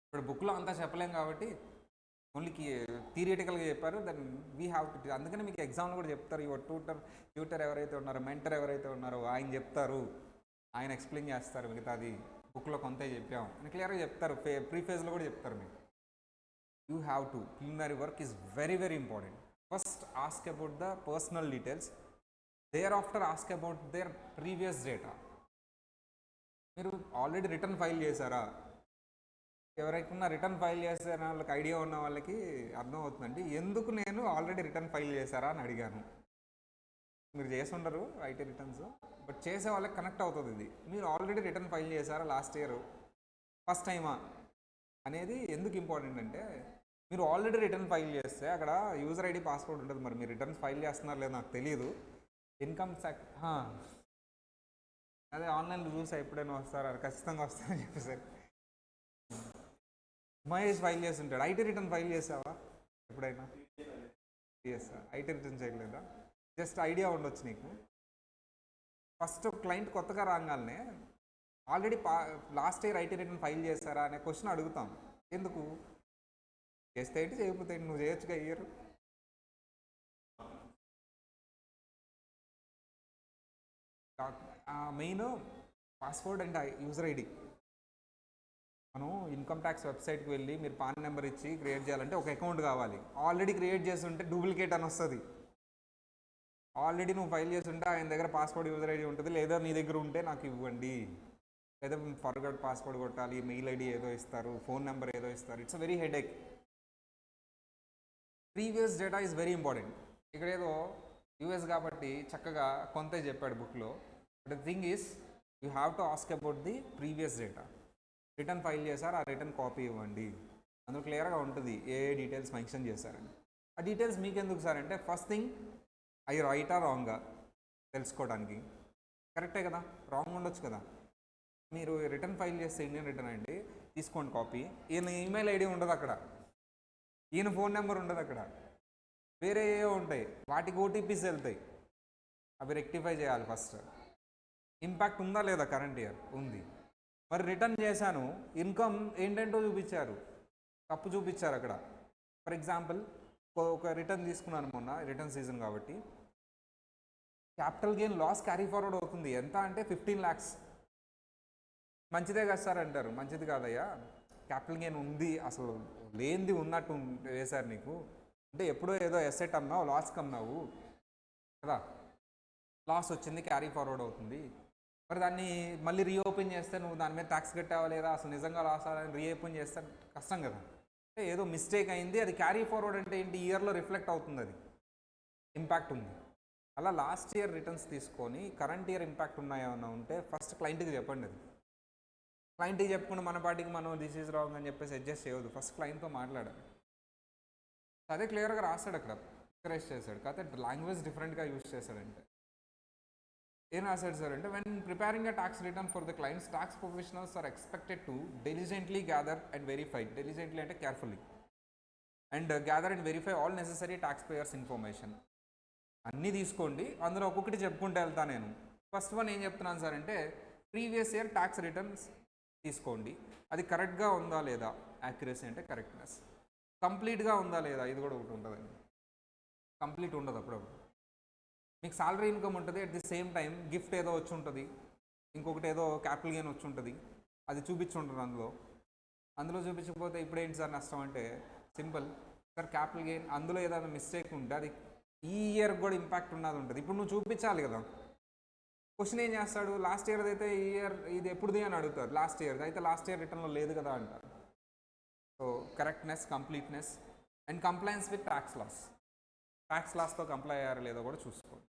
ఇప్పుడు బుక్లో అంతా చెప్పలేం కాబట్టి ఓన్లీ థియరిటికల్గా చెప్పారు, దెన్ వీ హ్యావ్ టు. అందుకని మీకు ఎగ్జామ్లో కూడా చెప్తారు, యువర్ ట్యూటర్ ఎవరైతే ఉన్నారో, మెంటర్ ఎవరైతే ఉన్నారో ఆయన చెప్తారు, ఆయన ఎక్స్ప్లెయిన్ చేస్తారు, మిగతాది బుక్లో కొంత చెప్పాం అని క్లియర్గా చెప్తారు. ప్రీఫేజ్లో కూడా చెప్తారు మీకు. You have to. Preliminary work is very very important. First ask about the personal details, thereafter ask about their previous data. మీరు ఆల్రెడీ రిటర్న్ ఫైల్ చేశారా? ఎవరైనా రిటర్న్ ఫైల్ చేసే వాళ్ళకి ఐడియా ఉన్న వాళ్ళకి అర్థం అవుతుందండి ఎందుకు నేను ఆల్రెడీ రిటర్న్ ఫైల్ చేశారా అని అడిగాను. మీరు చేసి ఉండరు ఐటీ రిటర్న్స్, బట్ చేసే వాళ్ళకి కనెక్ట్ అవుతుంది ఇది. మీరు ఆల్రెడీ రిటర్న్ ఫైల్ చేశారా లాస్ట్ ఇయర్, ఫస్ట్ టైమా అనేది ఎందుకు ఇంపార్టెంట్ అంటే, మీరు ఆల్రెడీ రిటర్న్ ఫైల్ చేస్తే అక్కడ యూజర్ ఐడి పాస్వర్డ్ ఉంటుంది. మరి మీరు రిటర్న్ ఫైల్ చేస్తున్నారు లేదు నాకు తెలియదు. ఇన్కమ్ ట్యాక్స్ అదే ఆన్లైన్లో చూసా, ఎప్పుడైనా వస్తారా, ఖచ్చితంగా వస్తారని చెప్పేసరి మహేష్ ఫైల్ చేస్తుంటాడు. ఐటీ రిటర్న్ ఫైల్ చేసావా ఎప్పుడైనా? చేస్తా. ఐటీ రిటర్న్ చేయలేదా? జస్ట్ ఐడియా ఉండొచ్చు నీకు. ఫస్ట్ క్లయింట్ కొత్తగా రాగానే already last year IT return file చేశారా అనే క్వశ్చన్ అడుగుతాం. ఎందుకు? చేస్తే ఏంటి, చేయకపోతే ఏంటి, నువ్వు చేయొచ్చుగా year. Main password and user ID. మనం ఇన్కమ్ ట్యాక్స్ వెబ్సైట్కి వెళ్ళి మీరు పాన్ నెంబర్ ఇచ్చి క్రియేట్ చేయాలంటే ఒక అకౌంట్ కావాలి. ఆల్రెడీ క్రియేట్ చేస్తుంటే డూప్లికేట్ అని వస్తుంది. ఆల్రెడీ నువ్వు ఫైల్ చేసి ఉంటే ఆయన దగ్గర పాస్వర్డ్ యూజర్ ఐడి ఉంటుంది, లేదా నీ దగ్గర ఉంటే నాకు ఇవ్వండి, లేదా ఫర్గట్ పాస్వర్డ్ కొట్టాలి, మెయిల్ ఐడి ఏదో ఇస్తారు, ఫోన్ నెంబర్ ఏదో ఇస్తారు. It's a very headache. Previous data is very important. ఇక్కడ ఏదో యూఎస్ కాబట్టి చక్కగా కొంత చెప్పాడు బుక్లో, but the thing is you have to ask about the previous data. Return file చేశారు, ఆ రిటర్న్ కాపీ ఇవ్వండి, అందులో క్లియర్గా ఉంటుంది ఏ డీటెయిల్స్ మెన్షన్ చేశారని. ఆ డీటెయిల్స్ మీకు ఎందుకు సార్ అంటే, ఫస్ట్ థింగ్ అవి రైటా రాంగా తెలుసుకోవడానికి. కరెక్టే కదా, రాంగ్ ఉండొచ్చు కదా. మీరు రిటర్న్ ఫైల్ చేస్తే ఇండియన్ రిటర్న్ అండి, తీసుకోండి కాపీ. ఈయన ఈమెయిల్ ఐడి ఉండదు అక్కడ, ఈయన ఫోన్ నెంబర్ ఉండదు అక్కడ, వేరే ఏవో ఉంటాయి, వాటికి ఓటీపీస్ వెళ్తాయి. అవి రెక్టిఫై చేయాలి ఫస్ట్. ఇంపాక్ట్ ఉందా లేదా, కరెంట్ ఇయర్ ఉంది. మరి రిటర్న్ చేశాను, ఇన్కమ్ ఏంటంటో చూపించారు, తప్పు చూపించారు అక్కడ. ఫర్ ఎగ్జాంపుల్ ఒక రిటర్న్ తీసుకున్నాను మొన్న, రిటర్న్ సీజన్ కాబట్టి. Capital gain loss carry forward అవుతుంది, ఎంత అంటే 15 lakhs. మంచిదే కదా సార్ అంటారు, మంచిది కాదయ్యా, క్యాపిటల్ గెయిన్ ఉంది, అసలు లేనిది ఉన్నట్టు వేశారు నీకు, అంటే ఎప్పుడో ఏదో ఎసెట్ అమ్మావు, లాస్కి అమ్మావు కదా, లాస్ వచ్చింది, క్యారీ ఫార్వర్డ్ అవుతుంది. మరి దాన్ని మళ్ళీ రీఓపెన్ చేస్తే నువ్వు దాని మీద ట్యాక్స్ కట్టావా లేదా, అసలు నిజంగా లాస్ అని రీఓపెన్ చేస్తే కష్టం కదా. అంటే ఏదో మిస్టేక్ అయింది, అది క్యారీ ఫార్వర్డ్ అంటే ఏంటి, ఇయర్లో రిఫ్లెక్ట్ అవుతుంది, అది ఇంపాక్ట్ ఉంది. అలా లాస్ట్ ఇయర్ రిటర్న్స్ తీసుకొని కరెంట్ ఇయర్ ఇంపాక్ట్ ఉన్నాయేమన్నా ఉంటే ఫస్ట్ క్లయింట్కి చెప్పండి. అది క్లయింట్కి చెప్పుకుంటే మన పాటికి మనం దిస్ ఈజ్ రాంగ్ అని చెప్పేసి అడ్జస్ట్ చేయవద్దు, ఫస్ట్ క్లయింట్తో మాట్లాడాలి. అదే క్లియర్గా రాస్తాడు అక్కడ, ఎంకరేజ్ చేశాడు. కాకపోతే లాంగ్వేజ్ డిఫరెంట్గా యూజ్ చేశాడంటే ఏం రాశాడు సార్ అంటే, when preparing a tax return for the clients, tax professionals are expected to diligently gather and verify, diligently అంటే carefully, and gather and verify all necessary tax payers information. అన్నీ తీసుకోండి, అందులో ఒక్కొక్కటి చెప్పుకుంటూ వెళ్తా నేను. ఫస్ట్ వన్ ఏం చెప్తున్నాను సార్ అంటే, ప్రీవియస్ ఇయర్ ట్యాక్స్ రిటర్న్స్ తీసుకోండి, అది కరెక్ట్గా ఉందా లేదా, యాక్యురసీ అంటే కరెక్ట్నెస్, కంప్లీట్గా ఉందా లేదా, ఇది కూడా ఒకటి ఉంటుందండి. కంప్లీట్ ఉండదు, అప్పుడప్పుడు మీకు సాలరీ ఇన్కమ్ ఉంటుంది, at the same time gift ఏదో వచ్చి ఉంటుంది, ఇంకొకటి ఏదో క్యాపిటల్ గెయిన్ వచ్చి ఉంటుంది, అది చూపించుంటుంది అందులో చూపించకపోతే ఇప్పుడు ఏంటి సార్ నష్టం అంటే, సింపుల్ సార్, క్యాపిటల్ గెయిన్ అందులో ఏదైనా మిస్టేక్ ఉంటే అది ఈ ఇయర్ కూడా ఇంపాక్ట్ ఉన్నది ఉంటుంది. ఇప్పుడు నువ్వు చూపించాలి కదా. క్వశ్చన్ ఏం చేస్తాడు, లాస్ట్ ఇయర్ అయితే ఈ ఇయర్ ఇది ఎప్పుడుది అని అడుగుతారు, లాస్ట్ ఇయర్ అయితే లాస్ట్ ఇయర్ రిటర్న్లో లేదు కదా అంటారు. So correctness, completeness and compliance with tax laws. Tax లాస్తో కంప్లై అయ్యారో లేదో కూడా చూసుకోండి.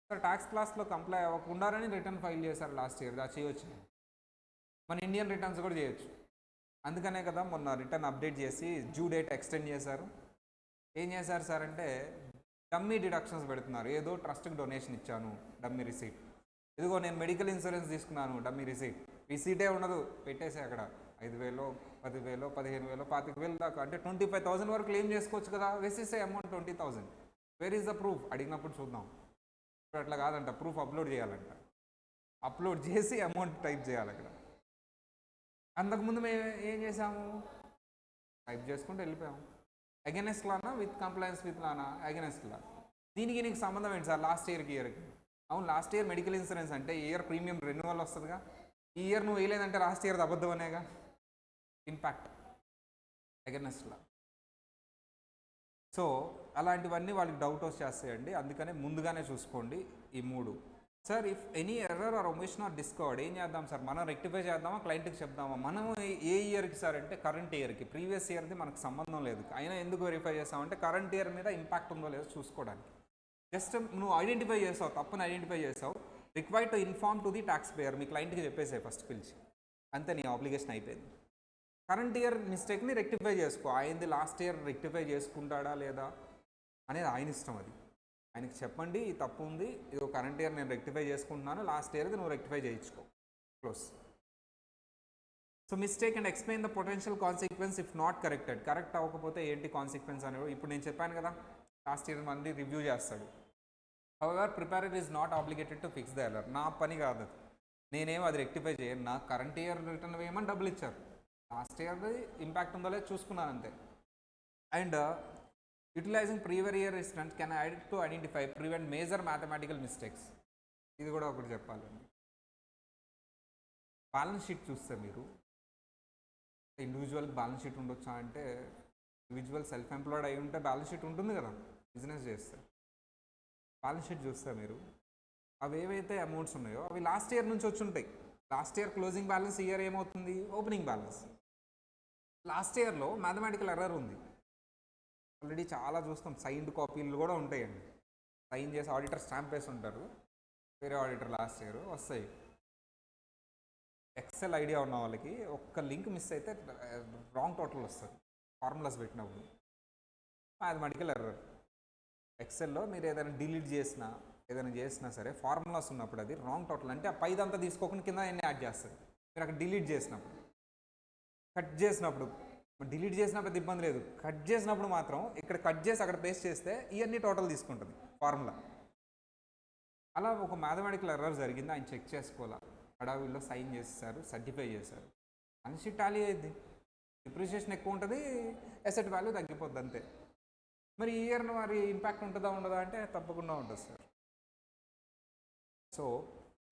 సార్ ట్యాక్స్ లాస్లో కంప్లై అవ్వకుండానే రిటర్న్ ఫైల్ చేశారు లాస్ట్ ఇయర్, అది చేయొచ్చు. మన ఇండియన్ రిటర్న్స్ కూడా చేయొచ్చు. అందుకనే కదా మొన్న రిటర్న్ అప్డేట్ చేసి డ్యూ డేట్ ఎక్స్టెండ్ చేశారు. ఏం చేశారు సార్ అంటే, డమ్మీ డిడక్షన్స్ పెడుతున్నారు. ఏదో ట్రస్ట్కి డొనేషన్ ఇచ్చాను, డమ్మీ రిసీట్. ఇదిగో నేను మెడికల్ ఇన్సూరెన్స్ తీసుకున్నాను, డమ్మీ రిసీట్. రిసీటే ఉండదు, పెట్టేసి అక్కడ 5,000, 10,000, 15,000, 25,000 దాకా, అంటే 25,000 వరకు క్లెయిమ్ చేసుకోవచ్చు కదా. వేసేసే amount 20,000. Where is the proof అడిగినప్పుడు చూద్దాం. ఇప్పుడు అట్లా కాదంట, ప్రూఫ్ అప్లోడ్ చేయాలంట. అప్లోడ్ చేసి అమౌంట్ టైప్ చేయాలి అక్కడ. అంతకుముందు మేము ఏం చేసాము, టైప్ చేసుకుంటూ వెళ్ళిపోయాము. అగెనెస్ట్ లానా విత్ కంప్లైన్స్ విత్ లానా, అగెనెస్ట్ లా. దీనికి నీకు సంబంధం ఏంటి సార్, లాస్ట్ ఇయర్కి. అవును, లాస్ట్ ఇయర్ మెడికల్ ఇన్సూరెన్స్ అంటే ఈ ఇయర్ ప్రీమియం రెన్యువల్ వస్తుందిగా. ఈ ఇయర్ నువ్వు వేయలేదంటే లాస్ట్ ఇయర్ అబద్ధం అనేగా, ఇంపాక్ట్ అగెనెస్ట్ లా. సో అలాంటివన్నీ వాళ్ళకి డౌట్ వచ్చేస్తాయండి. అందుకనే ముందుగానే చూసుకోండి ఈ 3. Sir if any error or omission are discovered, ఏం చేద్దాం సార్, మనం రెక్టిఫై చేద్దామా, క్లయింట్కి చెప్దామా? మనం ఏ ఇయర్కి సార్ అంటే కరెంట్ ఇయర్కి. ప్రీవియస్ ఇయర్ది మనకు సంబంధం లేదు. అయినా ఎందుకు వెరిఫై చేస్తామంటే కరెంట్ ఇయర్ మీద ఇంపాక్ట్ ఉందో లేదో చూసుకోవడానికి. జస్ట్ నువ్వు ఐడెంటిఫై చేసావు, తప్పుని ఐడెంటిఫై చేసావు, required to inform to the tax payer, మీ క్లయింట్కి చెప్పేసాయి ఫస్ట్ పిలిచి, అంతే, నీ ఆబ్లిగేషన్ అయిపోయింది. కరెంట్ ఇయర్ మిస్టేక్ని రెక్టిఫై చేసుకో. ఆయనది లాస్ట్ ఇయర్ రెక్టిఫై చేసుకుంటాడా లేదా అనేది ఆయన ఇష్టం. అది ఆయనకి చెప్పండి, ఈ తప్పు ఉంది, ఇది కరెంట్ ఇయర్ నేను రెక్టిఫై చేసుకుంటున్నాను, లాస్ట్ ఇయర్ది నువ్వు రెక్టిఫై చేయించుకో, close. So mistake and explain the potential consequence if not corrected. Correct అవ్వకపోతే ఏంటి కాన్సిక్వెన్స్ అనేది ఇప్పుడు నేను చెప్పాను కదా, లాస్ట్ ఇయర్ మళ్ళీ రివ్యూ చేస్తాడు. However preparer is not obligated to fix the error. నా పని కాదు అది, నేనేం అది రెక్టిఫై చేయను. నా కరెంట్ ఇయర్ రిటర్న్ వేయమని డబ్బులు ఇచ్చారు, లాస్ట్ ఇయర్ది ఇంపాక్ట్ ఉందో లేదో చూసుకున్నాను అంతే. And utilising previous year returns can identify prevent major mathematical mistakes. ఇది కూడా ఒకటి చెప్పాలండి. బ్యాలెన్స్ షీట్ చూస్తే మీరు ఇండివిజువల్కి బ్యాలెన్స్ షీట్ ఉండొచ్చా అంటే, ఇండివిజువల్ సెల్ఫ్ ఎంప్లాయిడ్ అయి ఉంటే బ్యాలెన్స్ షీట్ ఉంటుంది కదా, బిజినెస్ చేస్తే. బ్యాలెన్స్ షీట్ చూస్తే మీరు అవి ఏవైతే అమౌంట్స్ ఉన్నాయో అవి లాస్ట్ ఇయర్ నుంచి వచ్చి ఉంటాయి. Last year closing balance, year ఏమవుతుంది ఓపెనింగ్ బ్యాలెన్స్. లాస్ట్ ఇయర్లో మ్యాథమెటికల్ ఎర్రర్ ఉంది. ఆల్రెడీ చాలా చూస్తాం, సైన్డ్ కాపీలు కూడా ఉంటాయండి. సైన్ చేసి ఆడిటర్ స్టాంప్ వేసి ఉంటారు, వేరే ఆడిటర్ లాస్ట్ ఇయర్ వస్తాయి. ఎక్సెల్ ఐడియా ఉన్న వాళ్ళకి ఒక్క లింక్ మిస్ అయితే రాంగ్ టోటల్ వస్తుంది ఫార్ములాస్ పెట్టినప్పుడు. Mathematical error. ఎక్సెల్లో మీరు ఏదైనా డిలీట్ చేసినా ఏదైనా చేసినా సరే ఫార్ములాస్ ఉన్నప్పుడు అది రాంగ్ టోటల్, అంటే ఆ పైదంతా తీసుకోకుండా కింద అన్నీ యాడ్ చేస్తుంది. మీరు అక్కడ డిలీట్ చేసినప్పుడు, కట్ చేసినప్పుడు, డిలీట్ చేసినప్పుడు ఇబ్బంది లేదు, కట్ చేసినప్పుడు మాత్రం ఇక్కడ కట్ చేసి అక్కడ పేస్ట్ చేస్తే ఇవన్నీ టోటల్ తీసుకుంటుంది ఫార్ములా. అలా ఒక మ్యాథమెటికల్ ఎర్రర్ జరిగింది, ఆయన చెక్ చేసుకోవాలా, హడావిల్లో సైన్ చేసేసారు, సర్టిఫై చేశారు, మనిషి టాలీ అయ్యింది. డిప్రిషియేషన్ ఎక్కువ ఉంటుంది, అసెట్ వాల్యూ తగ్గిపోద్ది అంతే. మరి ఈ ఇయర్ మరి ఇంపాక్ట్ ఉంటుందా ఉండదా అంటే తప్పకుండా ఉంటుంది సార్. సో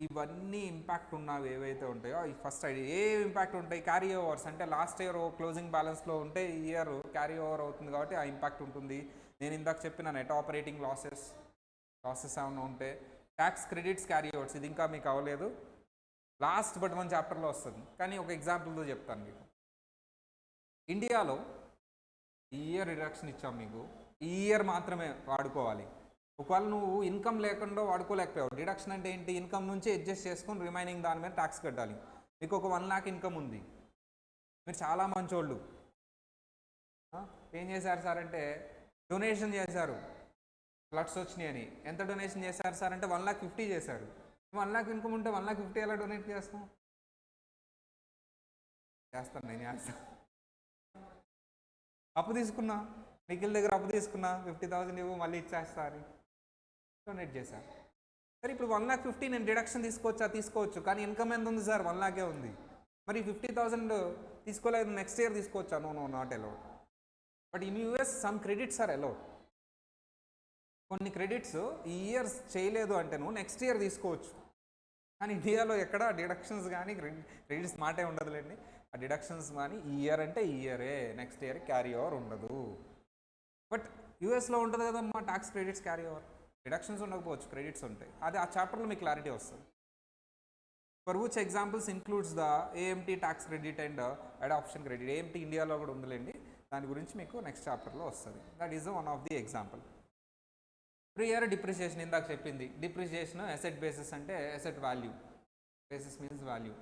ఇవన్నీ ఇంపాక్ట్ ఉన్నవి ఏవైతే ఉంటాయో ఈ ఫస్ట్ ఐడియా ఏ ఇంపాక్ట్ ఉంటాయి, క్యారీ ఓవర్స్ అంటే లాస్ట్ ఇయర్ క్లోజింగ్ బ్యాలెన్స్లో ఉంటే ఈ ఇయర్ క్యారీ ఓవర్ అవుతుంది కాబట్టి ఆ ఇంపాక్ట్ ఉంటుంది. నేను ఇందాక చెప్పిన నెట్ ఆపరేటింగ్ లాసెస్ ఏమైనా ఉంటే, ట్యాక్స్ క్రెడిట్స్ క్యారీ ఓవర్స్, ఇది ఇంకా మీకు అవ్వలేదు, లాస్ట్ బట్ 1 చాప్టర్లో వస్తుంది. కానీ ఒక ఎగ్జాంపుల్తో చెప్తాను మీకు. ఇండియాలో ఈ ఇయర్ రిడక్షన్ ఇచ్చాం మీకు, ఈ ఇయర్ మాత్రమే వాడుకోవాలి. ఒకవేళ నువ్వు ఇన్కమ్ లేకుండా వాడుకోలేకపోయావు, డిడక్షన్ అంటే ఏంటి, ఇన్కమ్ నుంచి అడ్జస్ట్ చేసుకొని రిమైనింగ్ దాని మీద ట్యాక్స్ కట్టాలి. మీకు ఒక 1 lakh ఇన్కమ్ ఉంది, మీరు చాలా మంచోళ్ళు, ఏం చేశారు సార్ అంటే డొనేషన్ చేశారు, ఫ్లడ్స్ వచ్చినాయి అని. ఎంత డొనేషన్ చేశారు సార్ అంటే 1,50,000 చేశారు. 1 lakh ఇన్కమ్ ఉంటే 1,50,000 ఎలా డొనేట్ చేస్తాను? నేను చేస్తాను. అప్పు తీసుకున్నా, నిఖిల్ దగ్గర అప్పు తీసుకున్నా, 50,000 ఇవ్వు మళ్ళీ ఇచ్చేస్తా అని డొనేట్ చేశారు. సరే ఇప్పుడు 1,50,000 నేను డిడక్షన్ తీసుకోవచ్చు, కానీ ఇన్కమ్ ఎంత ఉంది సార్, 1 lakh ఉంది. మరి 50,000 తీసుకోలేదు, నెక్స్ట్ ఇయర్ తీసుకోవచ్చా? No, not allowed. But in US some credits are allowed. కొన్ని క్రెడిట్స్ ఈ ఇయర్ చేయలేదు అంటే నువ్వు నెక్స్ట్ ఇయర్ తీసుకోవచ్చు. కానీ ఇండియాలో ఎక్కడ డిడక్షన్స్ కానీ క్రెడిట్స్ మాటే ఉండదులేండి. ఆ డిడక్షన్స్ కానీ ఈ ఇయర్ అంటే ఈ ఇయరే, నెక్స్ట్ ఇయర్ క్యారీ ఓవర్ ఉండదు. బట్ యూఎస్లో ఉంటుంది కదమ్మా tax credits carry over, deductions ఉండకపోవచ్చు, క్రెడిట్స్ ఉంటాయి. అది ఆ చాప్టర్లో మీకు క్లారిటీ వస్తుంది. For which examples includes the AMT tax credit and adoption credit. ఏఎంటీ ఇండియాలో కూడా ఉందిలేండి, దాని గురించి మీకు నెక్స్ట్ చాప్టర్లో వస్తుంది. That is one of the example. Prior depreciation ఇందాక చెప్పింది. డిప్రిసియేషన్ అసెట్ బేసిస్ అంటే asset value, basis means value.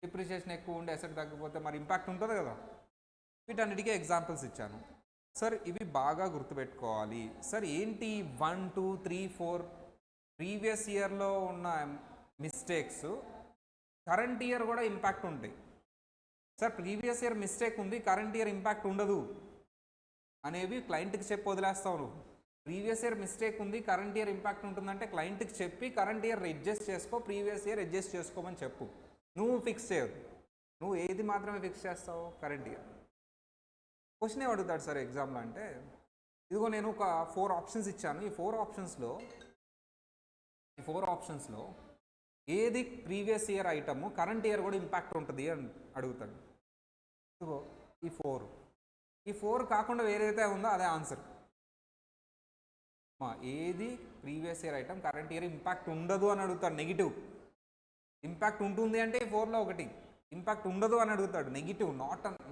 Depreciation ఎక్కువ ఉండే అసెట్ తగ్గిపోతే మరి ఇంపాక్ట్ ఉంటుంది కదా. వీటన్నిటికీ ఎగ్జాంపుల్స్ ఇచ్చాను సార్, ఇవి బాగా గుర్తుపెట్టుకోవాలి. సార్ ఏంటి 1, 2, 3, 4 ప్రీవియస్ ఇయర్లో ఉన్న మిస్టేక్స్ కరెంట్ ఇయర్ కూడా ఇంపాక్ట్ ఉంటాయి. సార్ ప్రీవియస్ ఇయర్ మిస్టేక్ ఉంది, కరెంట్ ఇయర్ ఇంపాక్ట్ ఉండదు అనేవి క్లయింట్కి చెప్పి వదిలేస్తావు నువ్వు. ప్రీవియస్ ఇయర్ మిస్టేక్ ఉంది, కరెంట్ ఇయర్ ఇంపాక్ట్ ఉంటుందంటే క్లయింట్కి చెప్పి కరెంట్ ఇయర్ అడ్జస్ట్ చేసుకో, ప్రీవియస్ ఇయర్ అడ్జస్ట్ చేసుకోమని చెప్పు. నువ్వు ఫిక్స్ చేయదు, నువ్వు ఏది మాత్రమే ఫిక్స్ చేస్తావు, కరెంట్ ఇయర్. క్వశ్చన్ అడుగుతాడు సార్ ఎగ్జామ్లో అంటే, ఇదిగో నేను ఒక 4 ఆప్షన్స్ ఇచ్చాను, ఈ 4 ఆప్షన్స్లో ఏది previous year item current year కూడా ఇంపాక్ట్ ఉంటుంది అని అడుగుతాడు. ఇదిగో ఈ 4 కాకుండా వేరేదైతే ఉందో అదే ఆన్సర్. ఏది previous year item current year impact ఉండదు అని అడుగుతాడు, నెగిటివ్. ఇంపాక్ట్ ఉంటుంది అంటే 4లో ఒకటి, ఇంపాక్ట్ ఉండదు అని అడుగుతాడు, నెగిటివ్,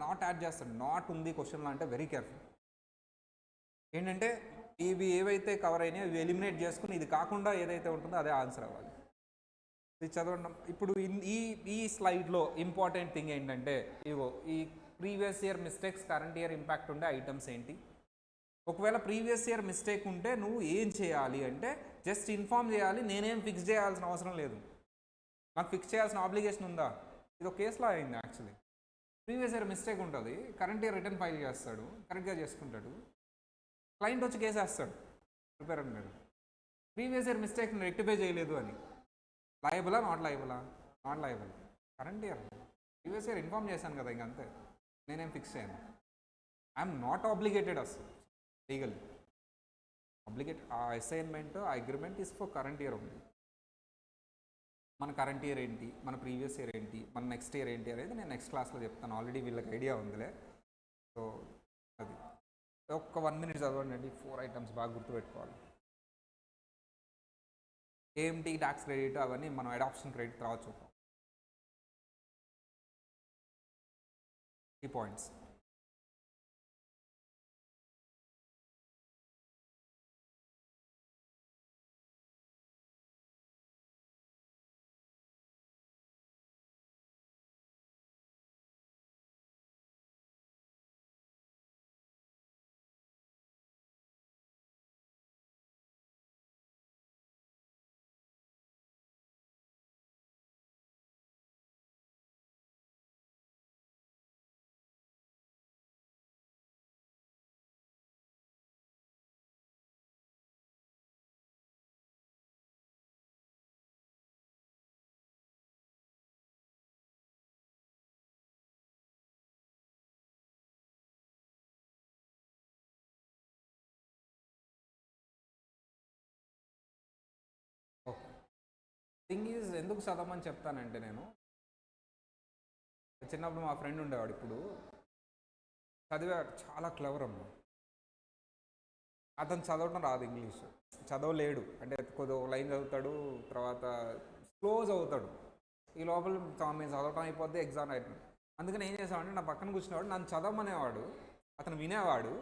నాట్ యాడ్ చేస్తాడు. నాట్ ఉంది క్వశ్చన్లో అంటే వెరీ కేర్ఫుల్. ఏంటంటే ఇవి ఏవైతే కవర్ అయినాయో ఇవి ఎలిమినేట్ చేసుకుని ఇది కాకుండా ఏదైతే ఉంటుందో అదే ఆన్సర్ అవ్వాలి. ఇది చదవడం. ఇప్పుడు ఈ స్లైడ్లో ఇంపార్టెంట్ థింగ్ ఏంటంటే, ఇగో ఈ previous year mistakes current year impact ఉండే ఐటమ్స్ ఏంటి. ఒకవేళ ప్రీవియస్ ఇయర్ మిస్టేక్ ఉంటే నువ్వు ఏం చేయాలి అంటే జస్ట్ ఇన్ఫామ్ చేయాలి, నేనేం ఫిక్స్ చేయాల్సిన అవసరం లేదు. నాకు ఫిక్స్ చేయాల్సిన ఆబ్లిగేషన్ ఉందా? ఇది ఒక కేసులో అయింది యాక్చువల్లీ. ప్రీవియస్ ఇయర్ మిస్టేక్ ఉంటుంది, కరెంట్ ఇయర్ రిటర్న్ ఫైల్ చేస్తాడు, కరెక్ట్గా చేసుకుంటాడు, క్లయింట్ వచ్చి కేసు వేస్తాడు ప్రిపేర్ అన్నాడు, ప్రీవియస్ ఇయర్ మిస్టేక్ని రెక్టిఫై చేయలేదు అని. లయబులా not liable. Current year previous year inform చేశాను కదా, ఇంకంతే, నేనేం ఫిక్స్ చేయను. ఐఎమ్ నాట్ ఆబ్లిగేటెడ్ అసలు లీగల్. ఆ అసైన్మెంట్, ఆ agreement is for current year ఉంది. మన కరెంట్ ఇయర్ ఏంటి, మన ప్రీవియస్ ఇయర్ ఏంటి, మన నెక్స్ట్ ఇయర్ ఏంటి అనేది నేను నెక్స్ట్ క్లాస్లో చెప్తాను. ఆల్రెడీ వీళ్ళకి ఐడియా ఉందిలే. సో అది ఒక్క 1 minute చదవండి. 4 ఐటమ్స్ బాగా గుర్తుపెట్టుకోవాలి. ఏఎంటీ ట్యాక్స్ క్రెడిట్ అవన్నీ మనం అడాప్షన్ క్రెడిట్ తర్వాత చూద్దాం. ఈ పాయింట్స్. ఓకే, థింగ్ ఈజ్ ఎందుకు చదవమని చెప్తానంటే, నేను చిన్నప్పుడు మా ఫ్రెండ్ ఉండేవాడు, ఇప్పుడు చదివాడు, చాలా క్లవర్ అమ్మ. అతను చదవటం రాదు, ఇంగ్లీష్ చదవలేడు, అంటే కొద్దిగా ఒక లైన్ చదువుతాడు, తర్వాత స్లో చదువుతాడు. ఈ లోపల మేము చదవటం అయిపోద్ది, ఎగ్జామ్ అయిపోయింది. అందుకని ఏం చేసామంటే, నా పక్కన కూర్చునేవాడు, నన్ను చదవమనేవాడు, అతను వినేవాడు,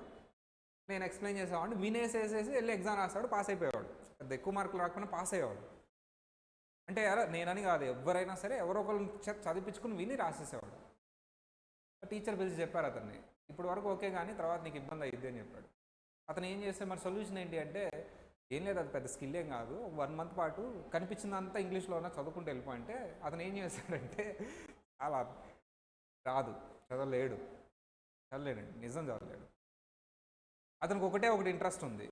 నేను ఎక్స్ప్లెయిన్ చేసేవాడిని, వినేసేసేసి వెళ్ళి ఎగ్జామ్ రాస్తాడు, పాస్ అయిపోయేవాడు. పెద్ద ఎక్కువ మార్కులు రాకపోయినా పాస్ అయ్యేవాడు. అంటే నేనని కాదు, ఎవరైనా సరే ఎవరో ఒకరు చదివించుకుని విని రాసేసేవాడు. టీచర్ పిలిచి చెప్పారు అతన్ని, ఇప్పుడు వరకు ఓకే కానీ తర్వాత నీకు ఇబ్బంది అయ్యిద్ది అని చెప్పాడు. అతను ఏం చేస్తే మరి సొల్యూషన్ ఏంటి అంటే, ఏం లేదు, అది పెద్ద స్కిల్ ఏం కాదు, 1 month పాటు కనిపించిందంతా ఇంగ్లీష్లో ఉన్న చదువుకుంటూ వెళ్ళిపోయింటే, అతను ఏం చేశాడంటే, చాలా రాదు, చదవలేడు, చదవలేడండి, నిజం చదవలేడు. అతనికి ఒకటి ఇంట్రెస్ట్ ఉంది,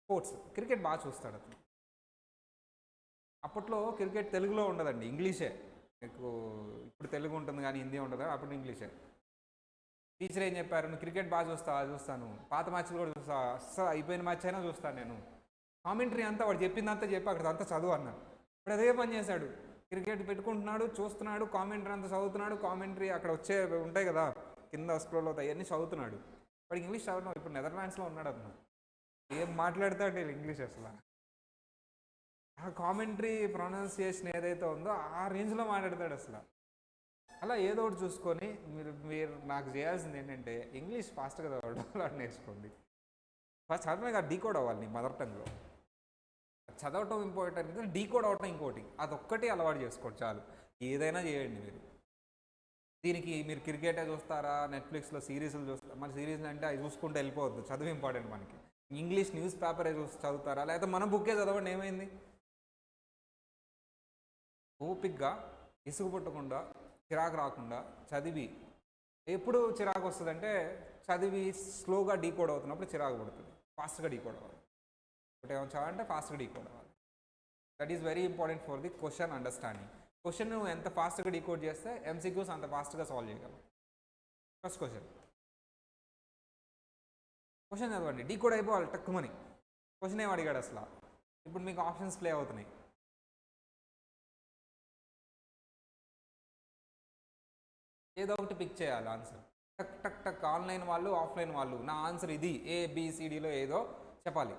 స్పోర్ట్స్, క్రికెట్ బాగా చూస్తాడు అతను. అప్పట్లో క్రికెట్ తెలుగులో ఉండదండి, ఇంగ్లీషే. మీకు ఇప్పుడు తెలుగు ఉంటుంది కానీ హిందీ ఉండదు, అప్పుడు ఇంగ్లీషే. టీచర్ ఏం చెప్పారు, నువ్వు క్రికెట్ బాగా చూస్తాను, పాత మ్యాచ్లు కూడా చూస్తా, అస్సలు అయిపోయిన మ్యాచ్ అయినా చూస్తాను నేను, కామెంటరీ అంతా వాడు చెప్పిందంతా చెప్పి అక్కడ అంతా చదువు అన్నాడు. ఇప్పుడు అదే పని చేశాడు, క్రికెట్ పెట్టుకుంటున్నాడు, చూస్తున్నాడు, కామెంటరీ అంతా చదువుతున్నాడు, కామెంటరీ అక్కడ వచ్చే ఉంటాయి కదా కింద స్క్రోల్ అవుతాయి, అవన్నీ చదువుతున్నాడు. వాడికి ఇంగ్లీష్ చదవడం, ఇప్పుడు నెదర్లాండ్స్లో ఉన్నాడు అతను, ఏం మాట్లాడతాడు ఇంగ్లీష్ అసలు. ఆ కామెంటరీ ప్రొనౌన్సియేషన్ ఏదైతే ఉందో ఆ రేంజ్లో మాట్లాడతాడు అసలు. అలా ఏదో ఒకటి చూసుకొని మీరు నాకు చేయాల్సింది ఏంటంటే, ఇంగ్లీష్ ఫాస్ట్గా చదవడం అలా నేర్చుకోండి. ఫస్ట్ చదవమే కాదు, డీకోడ్ అవ్వాలి నీ మదర్ టంగ్లో. చదవటం ఇంపార్టెంట్, డీకోడ్ అవ్వటం ఇంకోటి, అదొక్కటి అలవాటు చేసుకోండి చాలు. ఏదైనా చేయండి మీరు. దీనికి మీరు క్రికెటే చూస్తారా, నెట్ఫ్లిక్స్లో సిరీస్లు చూస్తారా, మరి సిరీస్లు అంటే అవి చూసుకుంటూ వెళ్ళిపోవద్దు, చదువు ఇంపార్టెంట్ మనకి. ఇంగ్లీష్ న్యూస్ పేపరే చదువుతారా, లేకపోతే మన బుక్కే చదవండి, ఏమైంది. ఓపిక్గా, ఇసుగు పుట్టకుండా, చిరాకు రాకుండా చదివి. ఎప్పుడు చిరాకు వస్తుందంటే, చదివి స్లోగా డీకోడ్ అవుతున్నప్పుడు చిరాకు పడుతుంది. ఫాస్ట్గా డీకోడ్ అవ్వాలి. ఒకటి ఏమో చాలంటే ఫాస్ట్గా డీకోడ్ అవ్వాలి. That is very important for the question understanding. Question నువ్వు ఎంత ఫాస్ట్గా డీకోడ్ చేస్తే ఎంసీక్యూస్ అంత ఫాస్ట్గా సాల్వ్ చేయగలవు. ఫస్ట్ క్వశ్చన్ చదవండి, డీకోడ్ అయిపోవాలి టక్కుమని. క్వశ్చన్ ఏం అడిగాడు అసలు. ఇప్పుడు మీకు ఆప్షన్స్ ప్లే అవుతున్నాయి. ఏదో ఒకటి పిక్ చేయాలి ఆన్సర్, టక్ టక్ టక్. ఆన్లైన్ వాళ్ళు, ఆఫ్లైన్ వాళ్ళు, నా ఆన్సర్ ఇది, ABCDలో ఏదో చెప్పాలి.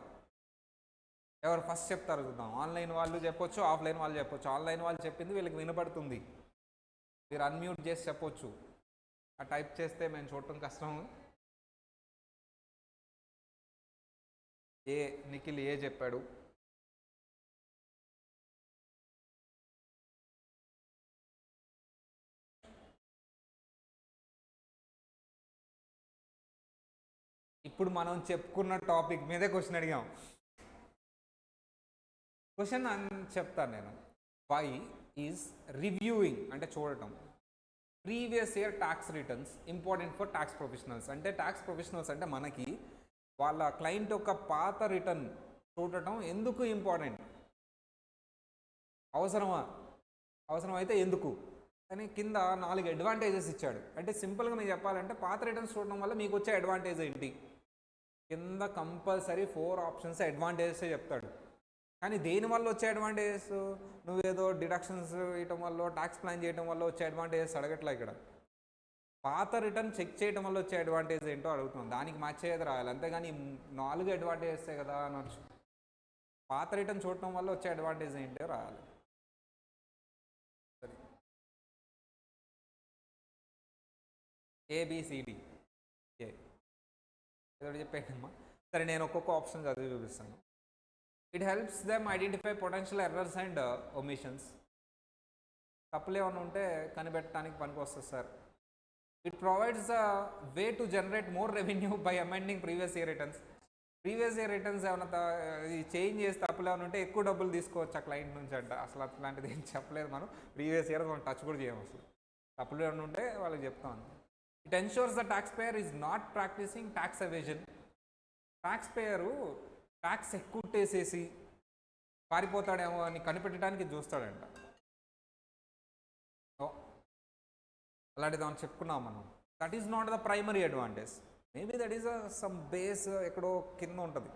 ఎవరు ఫస్ట్ చెప్తారు చూద్దాం. ఆన్లైన్ వాళ్ళు చెప్పొచ్చు, ఆఫ్లైన్ వాళ్ళు చెప్పొచ్చు. ఆన్లైన్ వాళ్ళు చెప్పింది వీళ్ళకి వినపడుతుంది, మీరు అన్మ్యూట్ చేసి చెప్పొచ్చు. ఆ టైప్ చేస్తే మేము చూడటం కష్టం. నిఖిల్ చెప్పాడు. ఇప్పుడు మనం చెప్పుకున్న టాపిక్ మీదే క్వశ్చన్ అడిగాం. క్వశ్చన్ అని చెప్తాను నేను. వై ఈజ్ రివ్యూయింగ్ అంటే చూడటం previous year tax returns important for tax professionals. అంటే ట్యాక్స్ ప్రొఫెషనల్స్ అంటే మనకి వాళ్ళ క్లయింట్ యొక్క పాత రిటర్న్ చూడటం ఎందుకు ఇంపార్టెంట్, అవసరమైతే ఎందుకు అని కింద 4 అడ్వాంటేజెస్ ఇచ్చాడు. అంటే సింపుల్గా మీకు చెప్పాలంటే, పాత రిటర్న్స్ చూడడం వల్ల మీకు వచ్చే అడ్వాంటేజ్ ఏంటి, కింద కంపల్సరీ 4 ఆప్షన్స్ అడ్వాంటేజెసే చెప్తాడు. కానీ దేనివల్ల వచ్చే అడ్వాంటేజెస్, నువ్వేదో డిడక్షన్స్ వేయటం వల్ల, ట్యాక్స్ ప్లాన్ చేయడం వల్ల వచ్చే అడ్వాంటేజెస్ అడగట్లా. ఇక్కడ పాత రిటర్న్ చెక్ చేయడం వల్ల వచ్చే అడ్వాంటేజ్ ఏంటో అడుగుతున్నాం, దానికి మ్యాచ్ అయ్యేది రాయాలి. అంతేగాని 4 అడ్వాంటేజెసే కదా అనొచ్చు. పాత రిటర్న్ చూడటం వల్ల వచ్చే అడ్వాంటేజ్ ఏంటో రాయాలి. సరే, ఏబిసిడి ఏ ఏదో చెప్పేయమ్మా. సరే, నేను ఒక్కొక్క ఆప్షన్ చదివి చూపిస్తాను. It helps them identify potential errors and omissions. తప్పులు ఏమైనా ఉంటే కనిపెట్టడానికి పనికి వస్తుంది sir. It provides the way to generate more revenue by amending previous year returns. Previous year returns ఏమైనా చేంజ్ చేసి తప్పులు ఏమైనా ఉంటే ఎక్కువ డబ్బులు తీసుకోవచ్చు ఆ క్లయింట్ నుంచి అంట. అసలు అట్లాంటిది ఏం చెప్పలేదు మనం. ప్రీవియస్ ఇయర్ మనం టచ్ కూడా చేయము అసలు. తప్పులు ఏమైనా ఉంటే వాళ్ళకి చెప్తాం. It ensures the taxpayer is not practising tax evasion. Taxpayer tax ఎక్కుట్టేసేసి పారిపోతాడేమో అని కనిపెట్టడానికి చూస్తాడంట. అలాంటిది మనం చెప్పుకున్నాం మనం. That is not the primary advantage. Maybe that is some base ఎక్కడో కింద ఉంటుంది.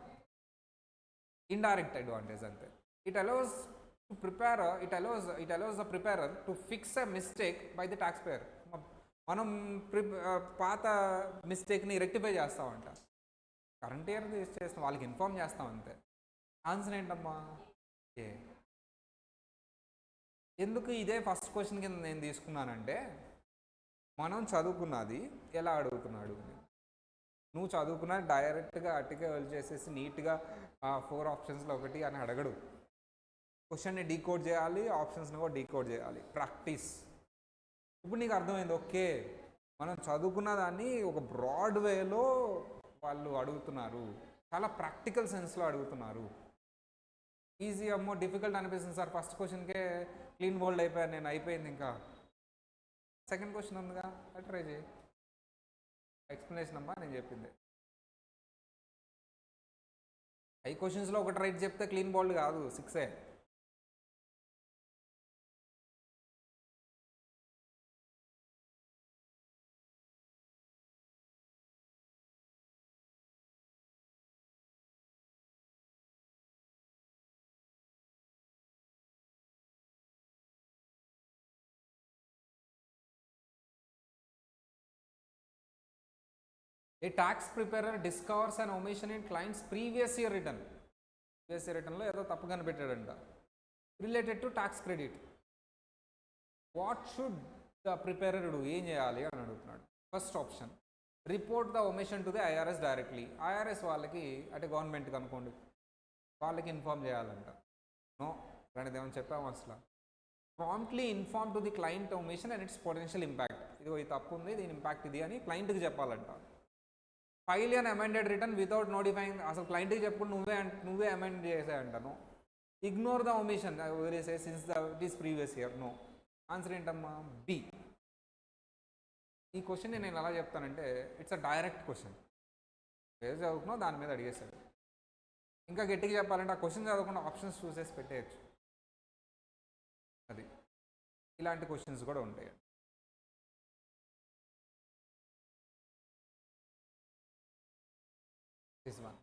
ఇండైరెక్ట్ అడ్వాంటేజ్ అంతే. It allows to prepare it allows the preparer to fix a mistake by the tax payer. మనం పాత మిస్టేక్ని రెక్టిఫై చేస్తామంట. కరెంట్ ఇయర్ చేస్తాం, వాళ్ళకి ఇన్ఫామ్ చేస్తాం అంతే. ఆన్సర్ ఏంటమ్మా? ఏ. ఎందుకు ఇదే ఫస్ట్ క్వశ్చన్ కింద నేను తీసుకున్నానంటే, మనం చదువుకున్నది ఎలా అడుగుతున్నాడు. నువ్వు చదువుకున్నది డైరెక్ట్గా అట్టిగా వెళ్ళేసేసి నీట్గా 4 ఆప్షన్స్లో ఒకటి అని అడగడు. క్వశ్చన్ని డీకోడ్ చేయాలి, ఆప్షన్స్ని కూడా డీకోడ్ చేయాలి. ప్రాక్టీస్. ఇప్పుడు నీకు అర్థమైంది, ఓకే మనం చదువుకున్న దాన్ని ఒక బ్రాడ్ వేలో వాళ్ళు అడుగుతున్నారు, చాలా ప్రాక్టికల్ సెన్స్లో అడుగుతున్నారు. ఈజీ అమ్మో డిఫికల్ట్ అనిపిస్తుంది సార్, ఫస్ట్ క్వశ్చన్కే క్లీన్ బోల్డ్ అయిపోయాను నేను, అయిపోయింది. ఇంకా సెకండ్ క్వశ్చన్ ఉందిగా, ట్రై చేయి. ఎక్స్ప్లెనేషన్ అమ్మా నేను చెప్పింది. 5 క్వశ్చన్స్లో ఒకటి రైట్ చెప్తే క్లీన్ బోల్డ్ కాదు, 6. A tax preparer discovers an omission in client's previous year return. Previous year return లో ఏదో తప్పు కనిపెట్టాడంట, related to tax credit. What should the preparer do? ఏం చేయాలి అని అడుగుతున్నాడు. First option, report the omission to the IRS directly. IRS వాళ్ళకి అంటే గవర్నమెంట్కి అనుకోండి, వాళ్ళకి ఇన్ఫామ్ చేయాలంట. నో, దానిది ఏమని చెప్పాము అసలు. Promptly inform to the client omission and its potential impact. ఇది తప్పు ఉంది, దీని ఇంపాక్ట్ ఇది అని క్లయింట్కి చెప్పాలంట. File an amended return without notifying. అసలు క్లయింట్కి చెప్పుకుని నువ్వే అమెండ్ చేసాయంటాను. ఇగ్నోర్ ద ఒమిషన్, వదిలేసే since it is previous year. No. Answer ఏంటమ్మా? బి. ఈ క్వశ్చన్ నేను ఎలా చెప్తానంటే, ఇట్స్ అ డైరెక్ట్ క్వశ్చన్. ఏదో చదువుకున్నావు దాని మీద అడిగేశాడు. ఇంకా గట్టిగా చెప్పాలంటే ఆ క్వశ్చన్ చదవకుండా ఆప్షన్స్ చూసేసి పెట్టేయచ్చు. అది ఇలాంటి క్వశ్చన్స్ కూడా ఉంటాయి. This one.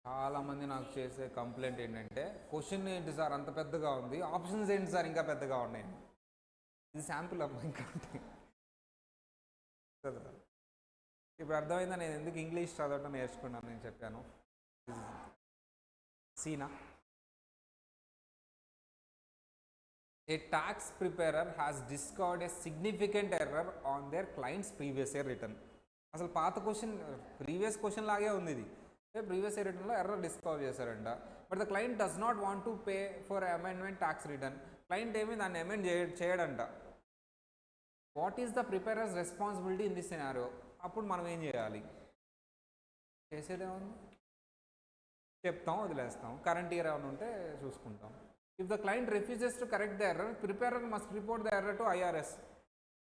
చాలామంది నాకు చేసే కంప్లైంట్ ఏంటంటే, క్వశ్చన్ ఏంటి సార్ అంత పెద్దగా ఉంది, ఆప్షన్స్ ఏంటి సార్ ఇంకా పెద్దగా ఉన్నాయి. ఇది శాంపుల్ అమ్మా, ఇంకా ఉంటాయి. ఇప్పుడు అర్థమైందా నేను ఎందుకు ఇంగ్లీష్ చదవటం నేర్చుకున్నాను నేను చెప్పాను. సీనా, a tax preparer has discovered a significant error on their clients previous year return. అసలు పాత క్వశ్చన్ ప్రీవియస్ క్వశ్చన్ లాగే ఉంది ఇది. ప్రీవియస్ ఇయర్ రిటర్న్లో ఎర్రర్ డిస్కవర్ చేశారంట. But the client does not want to pay for amendment tax return. Client ఏమి దాన్ని amend చేయడంట. What is the preparer's responsibility in this scenario? అప్పుడు మనం ఏం చేయాలి? చేసేదేముంది, చెప్తాం, వదిలేస్తాం. కరెంట్ ఇయర్ ఏమైనా ఉంటే చూసుకుంటాం. If the client refuses to correct the error, preparer must report the error to IRS.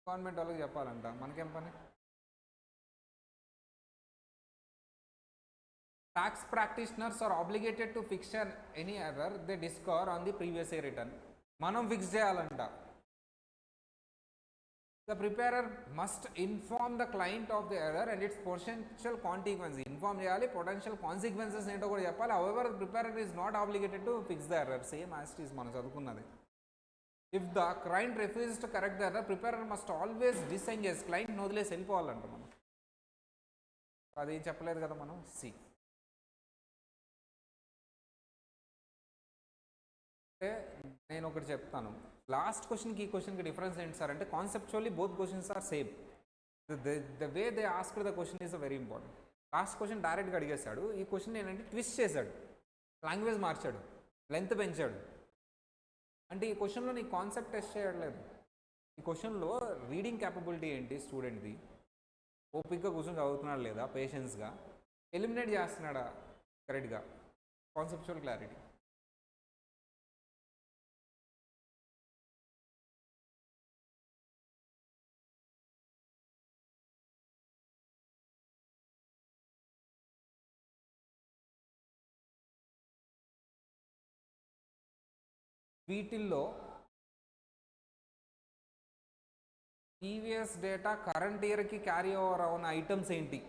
Government వాళ్ళకి చెప్పాలంట, మనకేం పని. tax practitioners are obligated to fix any error they discover on the previous year return. మనం fix చేయాలంట. The preparer must inform the client of the error and its potential consequences. Inform చేయాలి, potential consequences ఏంటో కూడా చెప్పాలి. However, the preparer is not obligated to fix the error. Same as it is మనం చదువుకున్నది. If the client refuses to correct the error, preparer must always disengage. Client వదిలేసి వెళ్ళిపోవాలంట మనం. అది చెప్పలేదు కదా మనం. సి అంటే నేను ఒకటి చెప్తాను. లాస్ట్ క్వశ్చన్కి ఈ క్వశ్చన్కి డిఫరెన్స్ ఏంటి సార్ అంటే conceptually both questions are same. The way they asked the question is very important. Last question డైరెక్ట్గా అడిగేశాడు, ఈ క్వశ్చన్ ఏంటంటే ట్విస్ట్ చేశాడు, లాంగ్వేజ్ మార్చాడు, లెంత్ పెంచాడు. అంటే ఈ క్వశ్చన్లో నీ కాన్సెప్ట్ టెస్ట్ చేయట్లేదు. ఈ క్వశ్చన్లో రీడింగ్ క్యాపబిలిటీ ఏంటి స్టూడెంట్ది, ఓపిక్గా కూర్చొని చదువుతున్నాడు లేదా, పేషెన్స్గా ఎలిమినేట్ చేస్తున్నాడా కరెక్ట్గా, కాన్సెప్చువల్ క్లారిటీ. వీటిల్లో ప్రీవియస్ డేటా కరెంట్ ఇయర్కి క్యారీ ఓవర్ అవున ఐటమ్స్ ఏంటి?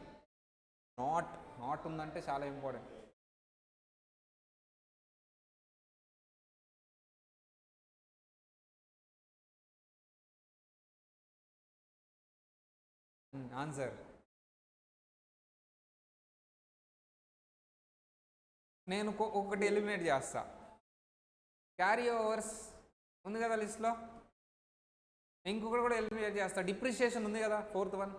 నాట్ ఉందంటే చాలా ఇంపార్టెంట్. ఆన్సర్ నేను ఒకటి ఎలిమినేట్ చేస్తా. క్యారీ ఓవర్స్ ఉంది కదా లిస్ట్లో, ఇంకొకటి కూడా ఎలిమినేట్ చేస్తా. డిప్రిషియేషన్ ఉంది కదా, ఫోర్త్ వన్.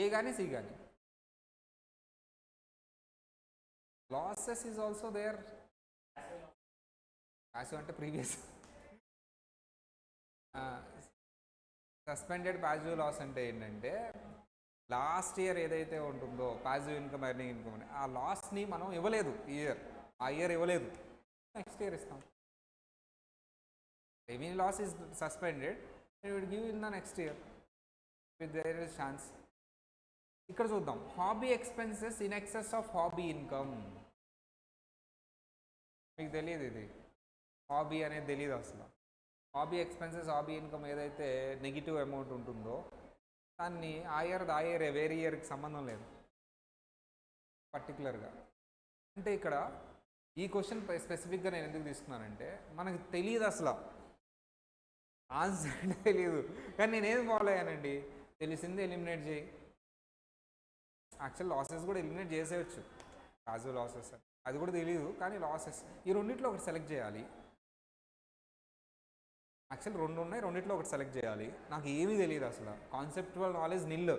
ఏ కానీ సి కానీ. Losses is also there. Passive అంటే ప్రీవియస్. సస్పెండెడ్ ప్యాసివ్ లాస్ అంటే ఏంటంటే లాస్ట్ ఇయర్ ఏదైతే ఉంటుందో పాజిటివ్ ఇన్కమ్, ఎర్నింగ్ ఇన్కమ్ అని, ఆ లాస్ని మనం ఇవ్వలేదు ఆ ఇయర్ ఇవ్వలేదు, నెక్స్ట్ ఇయర్ ఇస్తాం. Revenue loss is suspended, it will give in the next year with their is chance. ఇక్కడ చూద్దాం, hobby expenses in excess of hobby income. మీకు తెలియదు ఇది, హాబీ అనేది తెలియదు అసలు. హాబీ ఎక్స్పెన్సెస్, హాబీ ఇన్కమ్ ఏదైతే నెగిటివ్ అమౌంట్ ఉంటుందో దాన్ని ఆ ఇయర్ వేరే ఇయర్కి సంబంధం లేదు పర్టికులర్గా. అంటే ఇక్కడ ఈ క్వశ్చన్ స్పెసిఫిక్గా నేను ఎందుకు తీసుకున్నానంటే మనకు తెలియదు అసలు ఆన్సర్ అంటే తెలియదు, కానీ నేనేం ఫాలో అయ్యానండి, తెలిసింది ఎలిమినేట్ చేయి. యాక్చువల్ లాసెస్ కూడా ఎలిమినేట్ చేసేయచ్చు, పాజిటివ్ లాసెస్ అది కూడా తెలియదు, కానీ లాసెస్ ఈ రెండిట్లో ఒకటి సెలెక్ట్ చేయాలి. యాక్చువల్ రెండు ఉన్నాయి, రెండిట్లో ఒకటి సెలెక్ట్ చేయాలి. నాకు ఏమీ తెలియదు అసలు, కాన్సెప్చువల్ నాలెడ్జ్ నిల్.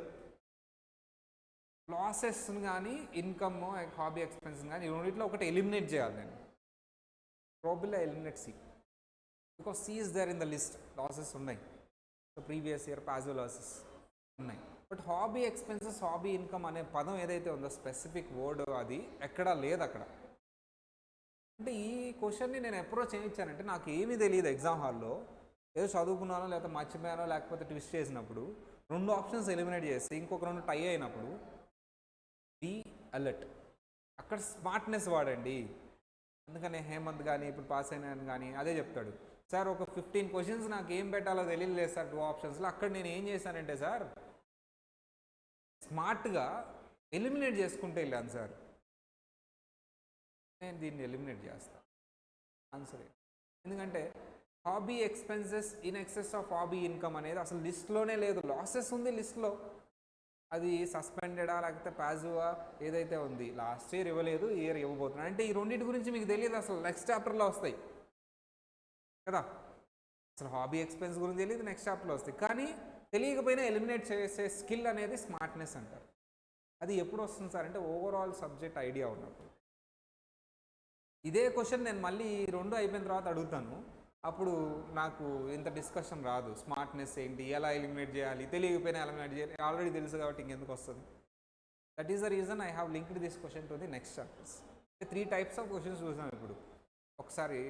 లాసెస్ కానీ ఇన్కమ్, హాబీ ఎక్స్పెన్స్ కానీ ఈ రెండిట్లో ఒకటి ఎలిమినేట్ చేయాలి నేను. Probably eliminate C, because C is there in the list. Losses ఉన్నాయి, so previous year positive losses ఉన్నాయి, but hobby expenses, hobby income అనే పదం ఏదైతే ఉందో స్పెసిఫిక్ వర్డ్ అది ఎక్కడా లేదు అక్కడ. అంటే ఈ క్వశ్చన్ని నేను అప్రోచ్ చేయించానంటే నాకు ఏమీ తెలియదు. ఎగ్జామ్ హాల్లో ఏదో చదువుకున్నానో లేకపోతే మర్చిపోయానో లేకపోతే ట్విస్ట్ చేసినప్పుడు రెండు ఆప్షన్స్ ఎలిమినేట్ చేసి ఇంకొక రెండు టై అయినప్పుడు బీ అలర్ట్. అక్కడ స్మార్ట్నెస్ వాడండి. అందుకనే హేమంత్ కానీ ఇప్పుడు పాస్ అయినాను కానీ అదే చెప్తాడు, సార్ ఒక 15 క్వశ్చన్స్ నాకు ఏం పెట్టాలో తెలియలేదు సార్ 2 ఆప్షన్స్లో. అక్కడ నేను ఏం చేశానంటే సార్ స్మార్ట్గా ఎలిమినేట్ చేసుకుంటే వెళ్ళాను సార్. నేను దీన్ని ఎలిమినేట్ చేస్తాను ఆన్సర్. ఎందుకంటే hobby expenses in excess of hobby income అనేది అసలు లిస్ట్లోనే లేదు. లాసెస్ ఉంది లిస్ట్లో, అది సస్పెండెడా లేకపోతే పాజిటివా ఏదైతే ఉంది, లాస్ట్ ఇయర్ ఇవ్వలేదు, ఈ ఇయర్ ఇవ్వబోతున్నాను. అంటే ఈ రెండింటి గురించి మీకు తెలియదు అసలు, నెక్స్ట్ చాప్టర్లో వస్తాయి కదా. అసలు హాబీ ఎక్స్పెన్స్ గురించి తెలియదు, నెక్స్ట్ చాప్టర్లో వస్తాయి. కానీ తెలియకపోయినా ఎలిమినేట్ చేసే స్కిల్ అనేది స్మార్ట్నెస్ అంటారు. అది ఎప్పుడు వస్తుంది సార్ అంటే ఓవరాల్ సబ్జెక్ట్ ఐడియా ఉన్నప్పుడు. ఇదే క్వశ్చన్ నేను మళ్ళీ 2 అయిపోయిన తర్వాత అడుగుతాను, అప్పుడు నాకు ఇంత డిస్కషన్ రాదు. స్మార్ట్నెస్ ఏంటి, ఎలా ఎలిమినేట్ చేయాలి, తెలియకపోయినా ఎలిమినేట్ చేయాలి, ఆల్రెడీ తెలుసు కాబట్టి ఇంకెందుకు వస్తుంది. That is the reason I have linked this question to the next chapters. 3 types of questions చూసాం ఇప్పుడు. ఒకసారి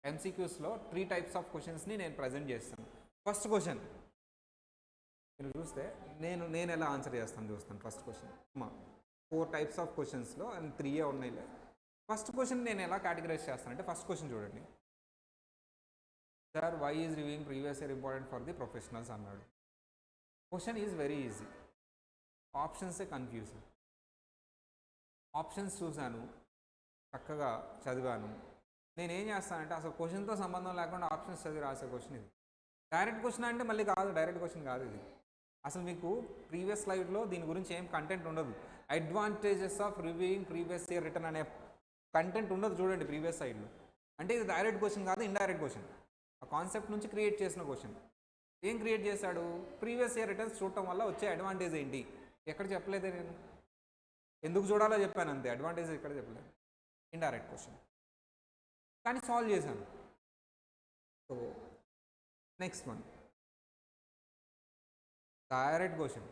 MCQస్లో 3 టైప్స్ ఆఫ్ క్వశ్చన్స్ని నేను ప్రజెంట్ చేస్తాను. ఫస్ట్ క్వశ్చన్, మీరు చూస్తే నేను ఎలా ఆన్సర్ చేస్తాను చూస్తాను. ఫస్ట్ క్వశ్చన్ 4 టైప్స్ ఆఫ్ క్వశ్చన్స్లో అండ్ 3 ఉన్నాయిలే. ఫస్ట్ క్వశ్చన్ నేను ఎలా కేటగరైజ్ చేస్తానంటే ఫస్ట్ క్వశ్చన్ చూడండి. Sir why is reviewing previous year important for the professionals అన్నాడు. Question is very easy. ఆప్షన్సే కన్ఫ్యూజన్. ఆప్షన్స్ చూశాను, చక్కగా చదివాను. నేనేం చేస్తానంటే అసలు క్వశ్చన్తో సంబంధం లేకుండా ఆప్షన్స్ చదివి రాసే క్వశ్చన్ ఇది. డైరెక్ట్ క్వశ్చన్ అంటే మళ్ళీ కాదు, డైరెక్ట్ క్వశ్చన్ కాదు ఇది. అసలు మీకు ప్రీవియస్ స్లైడ్లో దీని గురించి ఏం కంటెంట్ ఉండదు. Advantages of reviewing previous year return అనే కంటెంట్ ఉండదు చూడండి ప్రీవియస్ సైడ్లో. అంటే ఇది డైరెక్ట్ క్వశ్చన్ కాదు, ఇండైరెక్ట్ క్వశ్చన్. ఆ కాన్సెప్ట్ నుంచి క్రియేట్ చేసిన క్వశ్చన్. ఏం క్రియేట్ చేశాడు? ప్రీవియస్ ఇయర్ రిటర్న్స్ చూడటం వల్ల వచ్చే అడ్వాంటేజ్ ఏంటి? ఎక్కడ చెప్పలేదే నేను. ఎందుకు చూడాలో చెప్పాను అంతే, అడ్వాంటేజ్ ఎక్కడ చెప్పలేదు. ఇండైరెక్ట్ క్వశ్చన్ కానీ సాల్వ్ చేశాను. So next one direct question.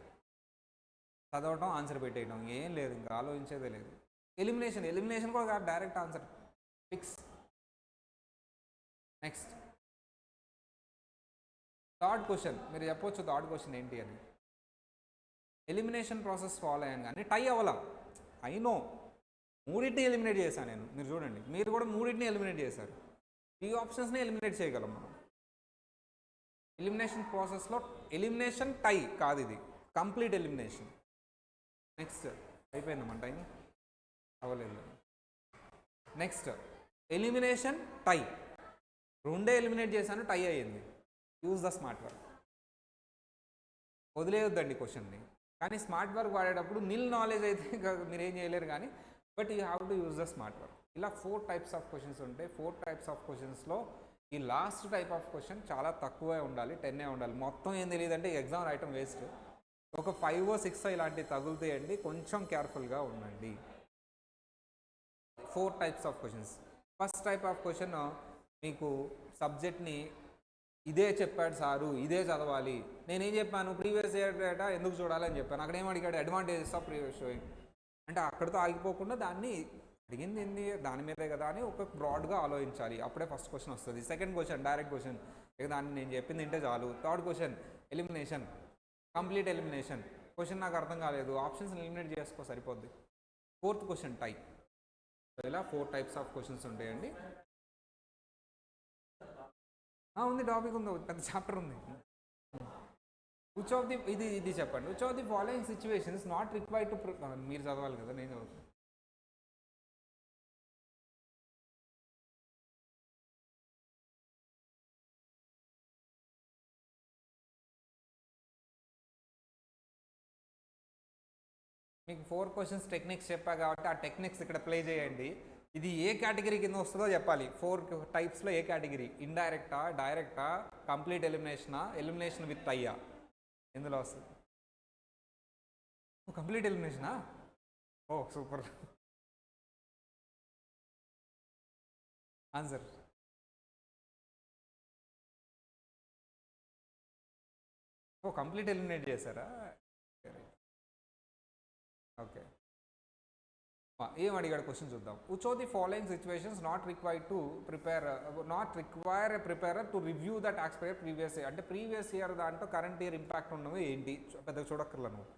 చదవటం, ఆన్సర్ పెట్టేయడం, ఏం లేదు, ఇంకా ఆలోచించేదే లేదు. ఎలిమినేషన్ కూడా కాదు, direct answer fix. Next third question. మీరు చెప్పొచ్చు థర్డ్ క్వశ్చన్ ఏంటి అని. ఎలిమినేషన్ ప్రాసెస్ ఫాలో అయ్యాను కానీ టై అవ్వాల. నో, మూడింటిని ఎలిమినేట్ చేశాను నేను. మీరు చూడండి, మీరు కూడా మూడింటిని ఎలిమినేట్ చేశారు. 3 ఆప్షన్స్ని ఎలిమినేట్ చేయగలం మనం. ఎలిమినేషన్ ప్రాసెస్లో ఎలిమినేషన్ టై కాదు, ఇది కంప్లీట్ ఎలిమినేషన్. నెక్స్ట్ అయిపోయిందమ్మా టైం, అవ్వలేదు. నెక్స్ట్ ఎలిమినేషన్ టై, రెండే ఎలిమినేట్ చేశాను, టై అయ్యింది. Use the smart work. వదిలేయొద్దండి క్వశ్చన్ని. కానీ స్మార్ట్ వర్క్ వాడేటప్పుడు నిల్ నాలెడ్జ్ అయితే మీరు ఏం చేయలేరు కానీ, but you have to use the smart work. ఇలా 4 టైప్స్ ఆఫ్ క్వశ్చన్స్ ఉంటాయి. 4 టైప్స్ ఆఫ్ క్వశ్చన్స్లో ఈ లాస్ట్ టైప్ ఆఫ్ క్వశ్చన్ చాలా తక్కువే ఉండాలి, 10 ఉండాలి. మొత్తం ఏం తెలియదంటే ఎగ్జామ్ రాయటం వేస్ట్. ఒక 5 or 6 ఇలాంటివి తగులుతాయండి, కొంచెం కేర్ఫుల్గా ఉండండి. 4 types of questions. First type of question మీకు సబ్జెక్ట్ని ఇదే చెప్పాడు సారు, ఇదే చదవాలి. నేనేం చెప్పాను? ప్రీవియస్ ఇయర్ డేటా ఎందుకు చూడాలని చెప్పాను. అక్కడ ఏం అడిగాడు? Advantages of previous showing. అంటే అక్కడితో ఆగిపోకుండా దాన్ని అడిగింది ఏంది దాని మీదే కదా అని ఒక బ్రాడ్గా ఆలోచించాలి. అప్పుడే ఫస్ట్ క్వశ్చన్ వస్తుంది. సెకండ్ క్వశ్చన్ డైరెక్ట్ క్వశ్చన్, ఇక దాన్ని నేను చెప్పింది తింటే చాలు. Third question elimination, complete elimination. Question నాకు అర్థం కాలేదు, ఆప్షన్స్ ఎలిమినేట్ చేసుకో సరిపోద్ది. ఫోర్త్ క్వశ్చన్ టై. ఇలా 4 టైప్స్ ఆఫ్ క్వశ్చన్స్ ఉంటాయండి. ఉంది, టాపిక్ ఉంది, పెద్ద చాప్టర్ ఉంది. విచ్ ఆఫ్ ది ఇది చెప్పండి. Which of the following situations not required to మీరు చదవాలి కదా, నేను చదువుతాను. మీకు 4 క్వశ్చన్స్ టెక్నిక్స్ చెప్పా కాబట్టి ఆ టెక్నిక్స్ ఇక్కడ ప్లే చేయండి. ఇది ఏ కేటగిరీ కింద వస్తుందో చెప్పాలి. 4 టైప్స్లో ఏ కేటగిరీ? ఇండైరెక్టా, డైరెక్టా, కంప్లీట్ ఎలిమినేషనా, ఎలిమినేషన్ విత్ అయ్యా, ఎందులో వస్తుంది? కంప్లీట్ ఎలిమినేషనా? Oh super answer. Oh complete eliminate చేశారా? ఓకే, ఏం అడిగాడు క్వశ్చన్ చూద్దాం. Which of the following situations not required to require a preparer to review the taxpayer previous year. అంటే ప్రీవియస్ ఇయర్ దాంట్లో కరెంట్ ఇయర్ ఇంపాక్ట్ ఉన్నవి ఏంటి? పెద్దగా చూడక్కర్లా నువ్వు,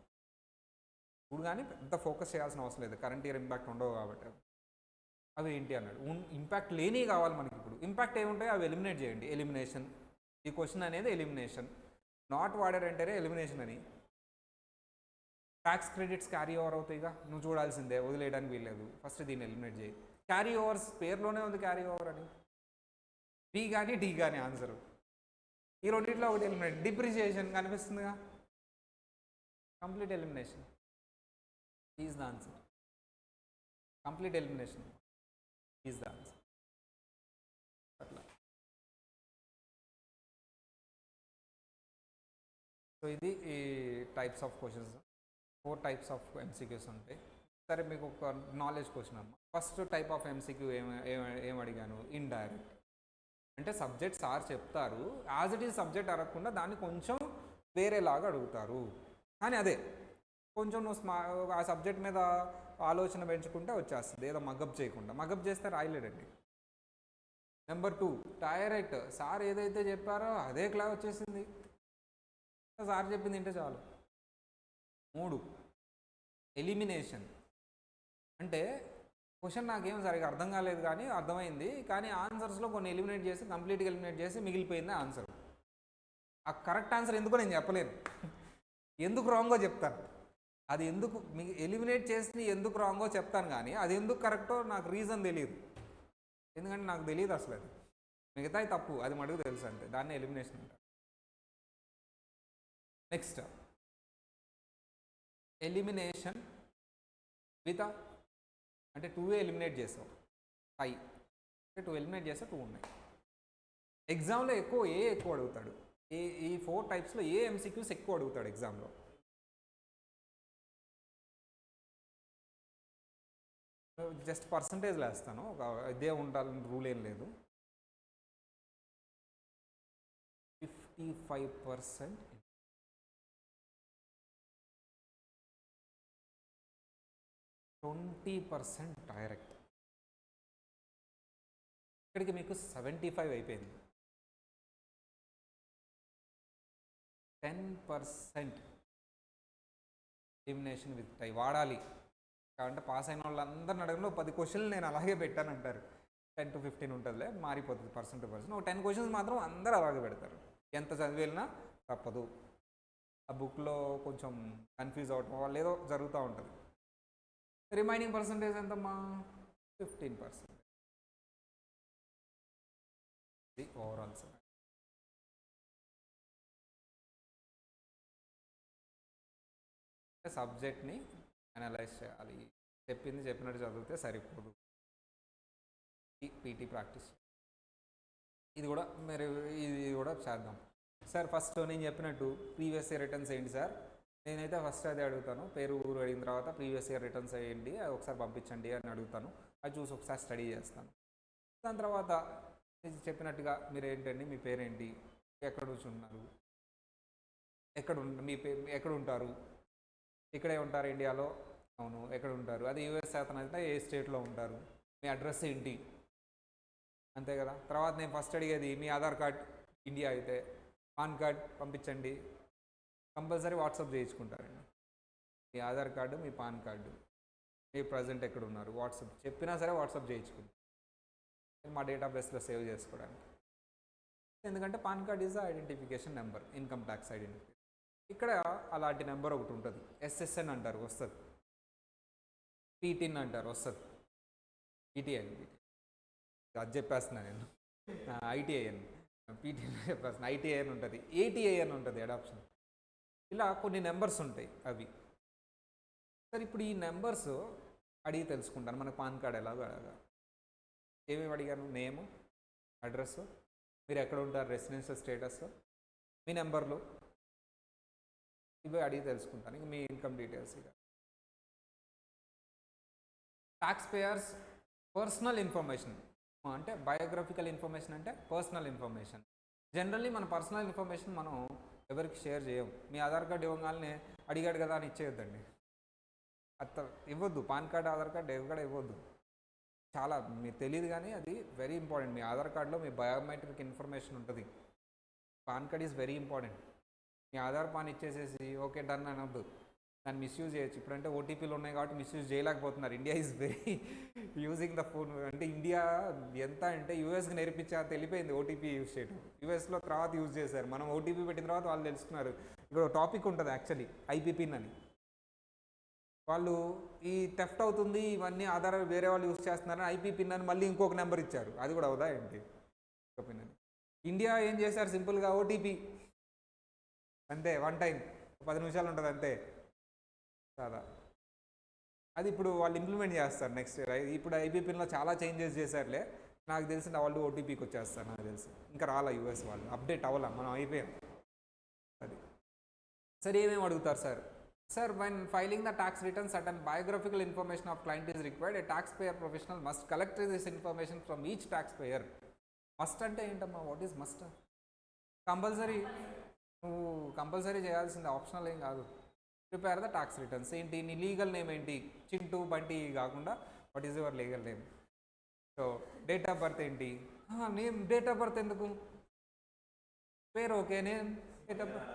ఇప్పుడు కానీ పెద్ద ఫోకస్ చేయాల్సిన అవసరం లేదు, కరెంట్ ఇయర్ ఇంపాక్ట్ ఉండవు కాబట్టి. అవి ఏంటి అన్నాడు. ఇంపాక్ట్ లేని కావాలి మనకి. ఇప్పుడు ఇంపాక్ట్ ఏముంటాయి అవి ఎలిమినేట్ చేయండి. ఎలిమినేషన్, ఈ క్వశ్చన్ అనేది ఎలిమినేషన్. నాట్ వాడారంటేనే ఎలిమినేషన్ అని. ట్యాక్స్ క్రెడిట్స్ క్యారీ ఓవర్ అవుతాయిగా, నువ్వు చూడాల్సిందే, వదిలేయడానికి వీల్లేదు. ఫస్ట్ దీన్ని ఎలిమినేట్ చేయి. క్యారీ ఓవర్స్ పేరులోనే ఉంది క్యారీ ఓవర్ అని. డి కానీ డి కానీ ఆన్సర్. ఈ రెండింటిలో ఒకటి ఎలిమినేట్. డిప్రిసియేషన్ కనిపిస్తుందిగా, complete elimination is the answer. Complete elimination is the answer. అట్లా. సో ఇది ఈ types of questions. 4 types of MCQs ఉంటాయి. సరే, మీకు ఒక నాలెడ్జ్ క్వశ్చన్ అమ్మ. ఫస్ట్ టైప్ ఆఫ్ ఎంసీక్యూ ఏం అడిగాను? ఇండైరెక్ట్. అంటే సబ్జెక్ట్ సార్ చెప్తారు, యాజ్ ఇట్ ఈజ్ సబ్జెక్ట్ అడగకుండా దాన్ని కొంచెం వేరేలాగా అడుగుతారు. కానీ అదే కొంచెం నువ్వు ఆ సబ్జెక్ట్ మీద ఆలోచన పెంచుకుంటే వచ్చేస్తుంది, ఏదో మగప్ చేయకుండా. మగప్ చేస్తే రాయలేడండి. Number 2 direct. సార్ ఏదైతే చెప్పారో అదే క్లాస్ వచ్చేసింది. సార్ చెప్పింది తింటే చాలు. 3 ఎలిమినేషన్. అంటే క్వశ్చన్ నాకేం సరిగా అర్థం కాలేదు కానీ అర్థమైంది, కానీ ఆన్సర్స్లో కొన్ని ఎలిమినేట్ చేసి కంప్లీట్గా ఎలిమినేట్ చేసి మిగిలిపోయింది ఆన్సర్. ఆ కరెక్ట్ ఆన్సర్ ఎందుకో నేను చెప్పలేను, ఎందుకు రాంగో చెప్తాను. అది ఎందుకు ఎలిమినేట్ చేసి ఎందుకు రాంగో చెప్తాను, కానీ అది ఎందుకు కరెక్టో నాకు రీజన్ తెలియదు, ఎందుకంటే నాకు తెలియదు అసలు. అది మిగతాయి తప్పు, అది మటుకు తెలుసు అంతే, దాన్ని ఎలిమినేషన్ అంటారు. నెక్స్ట్ ఎలిమినేషన్ విత్ అంటే 2 ఎలిమినేట్ చేసావు, 5 అంటే 2 ఎలిమినేట్ చేస్తే 2 ఉన్నాయి. ఎగ్జామ్లో ఎక్కువ అడుగుతాడు, ఈ 4 టైప్స్లో ఏ ఎంసీక్యూస్ ఎక్కువ అడుగుతాడు ఎగ్జామ్లో? జస్ట్ పర్సంటేజ్లో వేస్తాను, ఒక ఇదే ఉండాలని రూల్ ఏం లేదు. 55%, 20% డైరెక్ట్. ఇక్కడికి మీకు 75 అయిపోయింది. 10% ఎలిమినేషన్ విత్ టై వాడాలి. కాబట్టి పాస్ అయిన వాళ్ళందరిని అడగడంలో 10 క్వశ్చన్లు నేను అలాగే పెట్టానంటారు. 10 to 15 ఉంటుందిలే, మారిపోతుంది పర్సెంట్ టు పర్సెంట్. ఒక 10 క్వశ్చన్స్ మాత్రం అందరూ అలాగే పెడతారు, ఎంత చదివినా తప్పదు. ఆ బుక్లో కొంచెం కన్ఫ్యూజ్ అవటం వాళ్ళు ఏదో జరుగుతూ ఉంటుంది. రిమైనింగ్ పర్సంటేజ్ ఎంతమ్మా? 15%. ఇది ఓవరాల్ సార్. సబ్జెక్ట్ని అనలైజ్ చేయాలి, చెప్పినట్టు చదివితే సరిపోదు. పీటీ ప్రాక్టీస్ ఇది కూడా చేద్దాం సార్. ఫస్ట్ నేను చెప్పినట్టు ప్రీవియస్ ఇయర్ రిటర్న్స్ ఏంటి సార్, నేనైతే ఫస్ట్ అదే అడుగుతాను. పేరు ఊరు అడిగిన తర్వాత ప్రీవియస్ ఇయర్ రిటర్న్స్ ఏంటి అది ఒకసారి పంపించండి అని అడుగుతాను. అది చూసి ఒకసారి స్టడీ చేస్తాను. దాని తర్వాత చెప్పినట్టుగా మీరు ఏంటండి, మీ పేరేంటి, ఎక్కడ కూర్చున్నారు, ఎక్కడ ఉంటారు, ఇక్కడే ఉంటారు ఇండియాలో, అవును ఎక్కడ ఉంటారు, అది యూఎస్ శాతం అయితే ఏ స్టేట్లో ఉంటారు, మీ అడ్రస్ ఏంటి, అంతే కదా. తర్వాత నేను ఫస్ట్ అడిగేది మీ ఆధార్ కార్డ్, ఇండియా అయితే పాన్ కార్డ్ పంపించండి, కంపల్సరీ వాట్సాప్ చేయించుకుంటారండి. మీ ఆధార్ కార్డు, మీ పాన్ కార్డు, మీ ప్రజెంట్ ఎక్కడ ఉన్నారు, వాట్సాప్ చెప్పినా సరే వాట్సాప్ చేయించుకుంటాం, మా డేటాబేస్లో సేవ్ చేసుకోవడానికి. ఎందుకంటే pan card is identification number, income tax identification. ఇక్కడ అలాంటి నెంబర్ ఒకటి ఉంటుంది, ఎస్ఎస్ఎన్ అంటారు వస్తుంది, పీటిన్ అంటారు వస్తుంది, పీటీఐఎన్ అది చెప్పేస్తున్నా నేను, ఐటీఐఎన్ పీటీఐన్ చెప్పేస్తున్నా, ఐటీఐఎన్ ఉంటుంది, ఏటీఐఎన్ ఉంటుంది అడాప్షన్. ఇలా కొన్ని నెంబర్స్ ఉంటాయి అవి. సరే ఇప్పుడు ఈ నెంబర్స్ అడిగి తెలుసుకుంటాను, మనకు పాన్ కార్డ్ ఎలాగో అడగా. ఏమేమి అడిగాను, నేము, అడ్రస్, మీరు ఎక్కడ ఉంటారు, రెసిడెన్షియల్ స్టేటస్, మీ నెంబర్లు, ఇవి అడిగి తెలుసుకుంటాను. ఇంక మీ ఇన్కమ్ డీటెయిల్స్. ఇక ట్యాక్స్ పేయర్స్ పర్సనల్ ఇన్ఫర్మేషన్ అంటే బయోగ్రఫికల్ ఇన్ఫర్మేషన్ అంటే పర్సనల్ ఇన్ఫర్మేషన్. జనరల్లీ మన పర్సనల్ ఇన్ఫర్మేషన్ మనం ఎవరికి షేర్ చేయం. మీ ఆధార్ కార్డు ఇవ్వగానే అడిగాడు కదా అని ఇచ్చేయొద్దండి, అత్త ఇవ్వద్దు. పాన్ కార్డు, ఆధార్ కార్డు కూడా ఇవ్వద్దు. చాలా మీకు తెలియదు కానీ అది వెరీ ఇంపార్టెంట్. మీ ఆధార్ కార్డులో మీ బయోమెట్రిక్ ఇన్ఫర్మేషన్ ఉంటుంది. PAN card is very important. మీ ఆధార్ పాన్ ఇచ్చేసేసి ఓకే డన్ అనొద్దు, దాన్ని మిస్యూజ్ చేయొచ్చు. ఇప్పుడంటే ఓటీపీలు ఉన్నాయి కాబట్టి మిస్యూజ్ చేయలేకపోతున్నారు. India is very using the phone. అంటే ఇండియా ఎంత అంటే యూఎస్కి నేర్పించా తెలిపోయింది ఓటీపీ యూజ్ చేయడం. యూఎస్లో తర్వాత యూజ్ చేశారు, మనం ఓటీపీ పెట్టిన తర్వాత వాళ్ళు తెలుసుకున్నారు. ఇక్కడ టాపిక్ ఉంటుంది యాక్చువల్లీ, ఐపీ పిన్ అని. వాళ్ళు ఈ థెఫ్ట్ అవుతుంది ఇవన్నీ ఆధార్ వేరే వాళ్ళు యూజ్ చేస్తున్నారని ఐపీ పిన్ అని మళ్ళీ ఇంకొక నెంబర్ ఇచ్చారు. అది కూడా అవుదా ఏంటి పిన్ అని. ఇండియా ఏం చేశారు, సింపుల్గా ఓటీపీ అంతే, వన్ టైం 10 నిమిషాలు ఉంటుంది అంతే చాలా. అది ఇప్పుడు వాళ్ళు ఇంప్లిమెంట్ చేస్తారు నెక్స్ట్ ఇయర్. ఇప్పుడు ఐపీ పిన్లో చాలా చేంజెస్ చేశారులే, నాకు తెలిసిన వాళ్ళు ఓటీపీకి వచ్చేస్తారు నాకు తెలిసి. ఇంకా రాలా యూఎస్ వాళ్ళు, అప్డేట్ అవ్వాలా, మనం అయిపోయాం. అది సరే ఏమేమి అడుగుతారు sir? Sir, when filing the tax return, certain biographical information of client is required. A taxpayer professional must collect this information from each taxpayer. Must అంటే ఏంటమ్మా, వాట్ ఈజ్ మస్ట్? కంపల్సరీ, నువ్వు కంపల్సరీ చేయాల్సింది, ఆప్షనల్ ఏం కాదు. Prepare the tax returns. ఏంటి నీ legal name ఏంటి, చింటూ బంటి కాకుండా what is your legal name. So date of birth ఏంటి, నేమ్, డేట్ ఆఫ్ బర్త్ ఎందుకు, పేరు okay, name, date of birth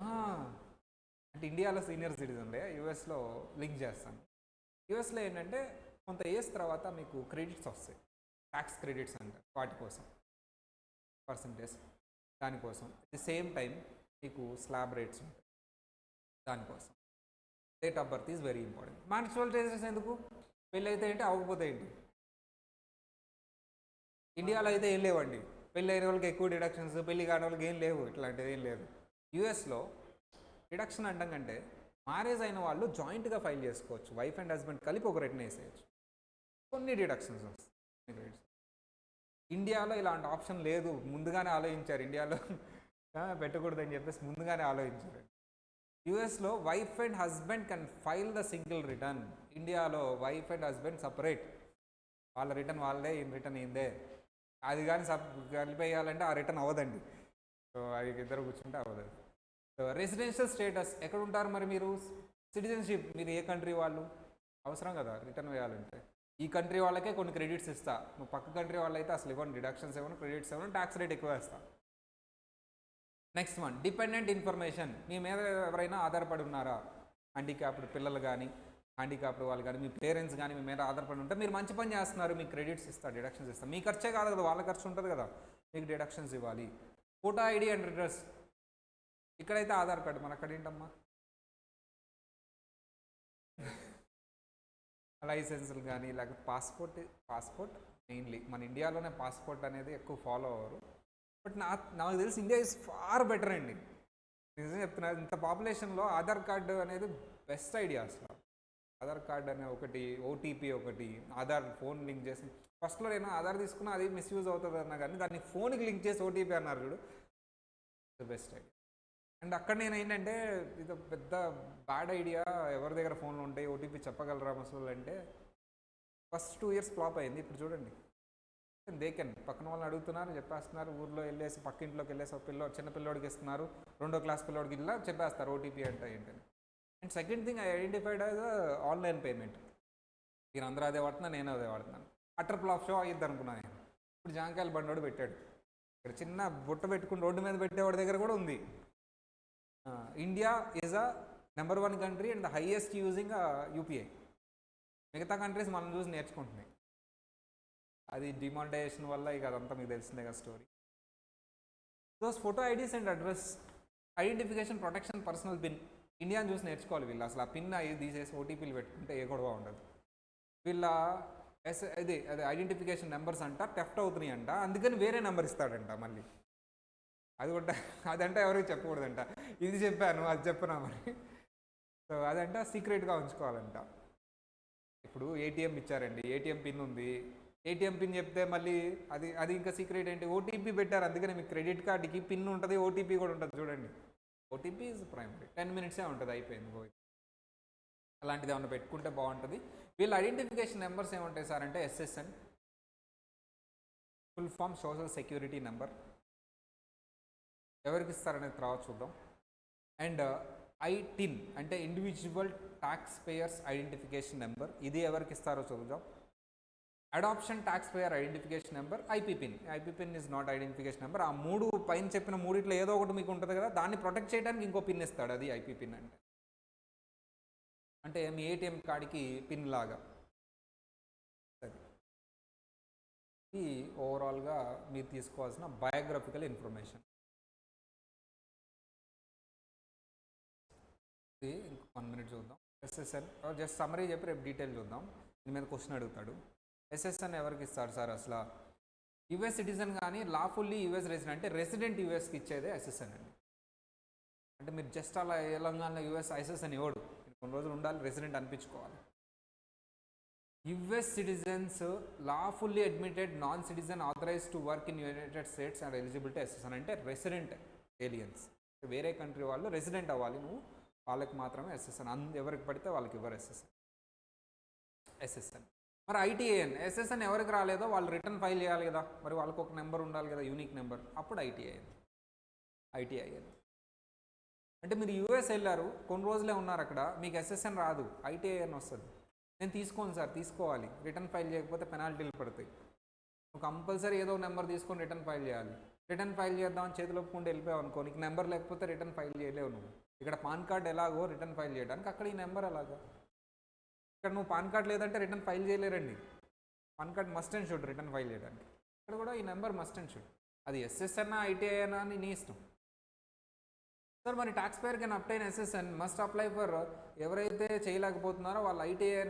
ఆ, అంటే ఇండియాలో సీనియర్ సిటిజన్లే, యూఎస్లో లింక్ చేస్తాను. యూఎస్లో ఏంటంటే కొంత ఏజ్ తర్వాత మీకు క్రెడిట్స్ వస్తాయి, ట్యాక్స్ క్రెడిట్స్ అంటారు, వాటి కోసం పర్సంటేజ్, దానికోసం. అట్ ది సేమ్ టైం మీకు స్లాబ్ రేట్స్ ఉంటాయి, దానికోసం. Date of birth is very important. Manual చేసేసి ఎందుకు? పెళ్ళి అయితే ఏంటి, అవ్వకపోతే ఏంటి? ఇండియాలో అయితే ఏం లేవండి, పెళ్ళి అయిన వాళ్ళకి ఎక్కువ డిడక్షన్స్, పెళ్ళి కాని వాళ్ళకి ఏం లేవు, ఇట్లాంటిది ఏం లేదు. యూఎస్లో డిడక్షన్ అంటాం కంటే మ్యారేజ్ అయిన వాళ్ళు జాయింట్గా ఫైల్ చేసుకోవచ్చు, వైఫ్ అండ్ హస్బెండ్ కలిపి ఒక రిటర్న్ వేసేయచ్చు, కొన్ని డిడక్షన్స్ వస్తాయి. ఇండియాలో ఇలాంటి ఆప్షన్ లేదు, ముందుగానే ఆలోచించారు. ఇండియాలో పెట్టకూడదని చెప్పేసి ముందుగానే ఆలోచించారు. యూఎస్లో wife and husband can file the single return. ఇండియాలో వైఫ్ అండ్ హస్బెండ్ సపరేట్, వాళ్ళ రిటర్న్ వాళ్ళదే, ఈ రిటర్న్ ఏందే. అది కానీ కలిపేయాలంటే ఆ రిటర్న్ అవ్వదండి. సో అది ఇద్దరు కూర్చుంటే అవ్వదు. సో రెసిడెన్షియల్ స్టేటస్ ఎక్కడ ఉంటారు మరి మీరు? సిటిజన్షిప్, మీరు ఏ కంట్రీ వాళ్ళు, అవసరం కదా రిటర్న్ వేయాలంటే. ఈ కంట్రీ వాళ్ళకే కొన్ని క్రెడిట్స్ ఇస్తా, నువ్వు పక్క కంట్రీ వాళ్ళైతే అసలు ఇవ్వను, డిడక్షన్స్ ఇవ్వను, క్రెడిట్స్ ఇవ్వను, ట్యాక్స్ రేట్ ఎక్కువ వేస్తా. Next one, dependent information. మీ మీద ఎవరైనా ఆధారపడి ఉన్నారా? హ్యాండిక్యాప్డ్ పిల్లలు కానీ, హ్యాండిక్యాప్డ్ వాళ్ళు కానీ, మీ పేరెంట్స్ కానీ మీ మీద ఆధారపడి ఉంటే మీరు మంచి పని చేస్తున్నారు, మీకు క్రెడిట్స్ ఇస్తా, డిడక్షన్స్ ఇస్తా. మీ ఖర్చే కాదు కదా, వాళ్ళ ఖర్చు ఉంటుంది కదా, మీకు డిడక్షన్స్ ఇవ్వాలి. Photo ID and address. ఇక్కడైతే ఆధార్ కార్డు, మన అక్కడ ఏంటమ్మా లైసెన్సులు కానీ, లేకపోతే పాస్పోర్ట్ మెయిన్లీ మన ఇండియాలోనే పాస్పోర్ట్ అనేది ఎక్కువ ఫాలో అవ్వరు. బట్ నాకు తెలిసి ఇండియా ఇస్ ఫార్ బెటర్ అండి, నిజం చెప్తున్నారు. ఇంత పాపులేషన్లో ఆధార్ కార్డు అనేది బెస్ట్ ఐడియా అసలు. ఆధార్ కార్డు అనే ఒకటి, ఓటీపీ ఒకటి, ఆధార్ ఫోన్ లింక్ చేసి, ఫస్ట్లో నేను ఆధార్ తీసుకున్నా అది మిస్యూజ్ అవుతుంది అన్నా కానీ దాన్ని ఫోన్కి లింక్ చేసి ఓటీపీ అన్నారు చూడు, బెస్ట్ ఐడియా. అండ్ అక్కడ నేను ఏంటంటే ఇది పెద్ద బ్యాడ్ ఐడియా, ఎవరి దగ్గర ఫోన్లు ఉంటాయి, ఓటీపీ చెప్పగలరా మసలు అంటే, ఫస్ట్ 2 years ఫ్లాప్ అయింది. ఇప్పుడు చూడండి, దేకెన్ పక్కన వాళ్ళని అడుగుతున్నారు, చెప్పేస్తున్నారు. ఊర్లో వెళ్ళేసి పక్కింట్లోకి వెళ్ళేసి ఒక చిన్న పిల్లోడికి ఇస్తున్నారు, 2వ క్లాస్ పిల్లోడికి ఇలా చెప్పేస్తారు ఓటీపీ అంటే ఏంటని. And second thing I identified as online payment. మీరు అందరూ అదే వాడుతున్నా, నేను అదే వాడుతున్నాను. అటర్ ఫ్లాప్ షో అయ్యిద్ది అనుకున్నాను నేను. ఇప్పుడు జాంకాయలు బండోడు పెట్టాడు, ఇక్కడ చిన్న బుట్ట పెట్టుకుని రోడ్డు మీద పెట్టేవాడి దగ్గర కూడా ఉంది. India is a number 1 country and the highest using UPI. మిగతా కంట్రీస్ మనం చూసి నేర్చుకుంటున్నాయి. అది డిమానిటైజేషన్ వల్ల ఇక అదంతా మీకు తెలిసిందే కదా story. Those photo IDs and address, identification, protection, personal pin. ఇండియాని చూసి నేర్చుకోవాలి వీళ్ళు. అసలు ఆ పిన్ అవి తీసేసి ఓటీపీలు పెట్టుకుంటే ఏ గొడవ ఉండదు. వీళ్ళ అదే ఐడెంటిఫికేషన్ నెంబర్స్ అంట టెఫ్ట్ అవుతున్నాయి అంట, అందుకని వేరే నెంబర్ ఇస్తాడంట మళ్ళీ. అది కూడా అదంటే ఎవరికి చెప్పకూడదంట, ఇది చెప్పాను అది చెప్పనా మరి. సో అదంట సీక్రెట్గా ఉంచుకోవాలంట. ఇప్పుడు ఏటీఎం ఇచ్చారండి, ఏటీఎం పిన్ ఉంది, ఏటీఎం పిన్ చెప్తే మళ్ళీ అది ఇంకా సీక్రెట్ ఏంటి, ఓటీపీ పెట్టారు, అందుకని మీకు క్రెడిట్ కార్డుకి పిన్ ఉంటుంది, ఓటీపీ కూడా ఉంటుంది చూడండి. ఓటీపీ ఈజ్ ప్రైమరీ, 10 minutes ఉంటుంది, అయిపోయింది. అలాంటిది ఏమన్నా పెట్టుకుంటే బాగుంటుంది. వీళ్ళ ఐడెంటిఫికేషన్ నెంబర్స్ ఏముంటాయి సార్ అంటే SSN, full form social security number. ఎవరికి ఇస్తారనేది తర్వాత చూద్దాం. అండ్ ఐటిన్ అంటే individual taxpayers identification number, ఇది ఎవరికి ఇస్తారో చూద్దాం. Adoption taxpayer identification number, IP PIN. IP PIN is not identification number. ఆ మూడు పైన చెప్పిన మూడిట్లో ఏదో ఒకటి మీకు ఉంటుంది కదా, దాన్ని ప్రొటెక్ట్ చేయడానికి ఇంకో పిన్ ఇస్తాడు, అది ఐపీపిన్ అంటే మీ ఏటీఎం కార్డుకి పిన్ లాగా. అది ఇది ఓవరాల్గా మీరు తీసుకోవాల్సిన బయోగ్రఫికల్ ఇన్ఫర్మేషన్. ఇది ఇంకో 1 minute చూద్దాం. ఎస్ఎస్ఎన్ జస్ట్ సమ్మరీ చెప్పి రేపు డీటెయిల్ చూద్దాం. దీని మీద క్వశ్చన్ అడుగుతాడు. ఎస్ఎస్ఎన్ ఎవరికి ఇస్తారు సార్ అసలు? యూఎస్ సిటిజన్ కానీ లాఫుల్లీ యూఎస్ రెసిడెంట్, అంటే రెసిడెంట్ యూఎస్కి ఇచ్చేదే ఎస్ఎస్ఎన్ అండి. అంటే మీరు జస్ట్ అలా తెలంగాణలో యూఎస్ ఎస్ఎస్ఎన్ ఇవ్వడు, కొన్ని రోజులు ఉండాలి, రెసిడెంట్ అనిపించుకోవాలి. US citizens lawfully admitted non citizen authorize to work in United States and eligibility SSN, అంటే రెసిడెంట్ ఏలియన్స్, వేరే కంట్రీ వాళ్ళు రెసిడెంట్ అవ్వాలి నువ్వు, వాళ్ళకి మాత్రమే ఎస్ఎస్ఎన్. ఎవరికి పడితే వాళ్ళకి ఇవ్వరు ఎస్ఎస్ఎన్. మరి ఐటీఐఎన్, ఎస్ఎస్ఎన్ ఎవరికి రాలేదో వాళ్ళు రిటర్న్ ఫైల్ చేయాలి కదా, మరి వాళ్ళకి ఒక నెంబర్ ఉండాలి కదా, యూనిక్ నెంబర్, అప్పుడు ఐటీఐఎన్. అంటే మీరు యూఎస్ వెళ్ళారు, కొన్ని రోజులే ఉన్నారు అక్కడ, మీకు ఎస్ఎస్ఎన్ రాదు, ఐటీఐఎన్ వస్తుంది. నేను తీసుకోను సార్, తీసుకోవాలి, రిటర్న్ ఫైల్ చేయకపోతే పెనాల్టీలు పడతాయి, నువ్వు కంపల్సరీ ఏదో నెంబర్ తీసుకొని రిటర్న్ ఫైల్ చేయాలి. రిటర్న్ ఫైల్ చేద్దామని చేతిలో ఒప్పుకుంటే వెళ్ళిపోయావు అనుకో, నీకు నెంబర్ లేకపోతే రిటర్న్ ఫైల్ చేయలేవు నువ్వు. ఇక్కడ పాన్ కార్డ్ ఎలాగో రిటర్న్ ఫైల్ చేయడానికి అక్కడ ఈ నెంబర్ ఎలాగా, ఇక్కడ నువ్వు పాన్ కార్డ్ లేదంటే రిటర్న్ ఫైల్ చేయలేరండి. PAN card must and should return file చేయడానికి. ఇక్కడ కూడా ఈ నెంబర్ మస్ట్ అండ్ షుడ్. అది ఎస్ఎస్ఎన్ ఐటీఐ అని నీ ఇష్టం. సార్ మరి taxpayer can obtain SSN must apply for, ఎవరైతే చేయలేకపోతున్నారో వాళ్ళు ఐటీఐ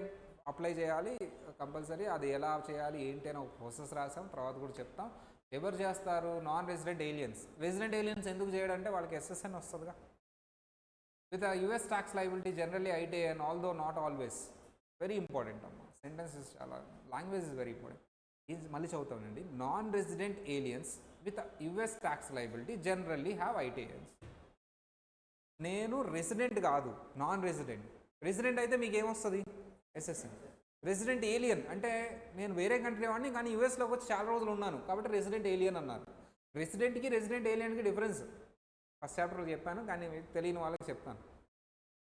అప్లై చేయాలి కంపల్సరీ. అది ఎలా చేయాలి ఏంటి అని ఒక ప్రాసెస్ రాసాం, తర్వాత కూడా చెప్తాం. ఎవరు చేస్తారు? Non resident aliens. Resident aliens ఎందుకు చేయడంటే వాళ్ళకి ఎస్ఎస్ఎన్ వస్తుందిగా. With US tax liability generally ITI and although not always. Very important అమ్మ, సెంటెన్సెస్ చాలా, లాంగ్వేజ్ ఇస్ వెరీ ఇంపార్టెంట్. ఇది మళ్ళీ చదువుతానండి. Non resident aliens with US tax liability generally have ITINs. నేను రెసిడెంట్ కాదు, నాన్ రెసిడెంట్. రెసిడెంట్ అయితే మీకు ఏమొస్తుంది? ఎస్ఎస్ఎన్. రెసిడెంట్ ఏలియన్ అంటే నేను వేరే కంట్రీ వాడిని కానీ యూఎస్లోకి వచ్చి చాలా రోజులు ఉన్నాను కాబట్టి రెసిడెంట్ ఏలియన్ అన్నారు. రెసిడెంట్కి రెసిడెంట్ ఏలియన్కి డిఫరెన్స్ ఫస్ట్ చాప్టర్లో చెప్పాను, కానీ తెలియని వాళ్ళకి చెప్తాను.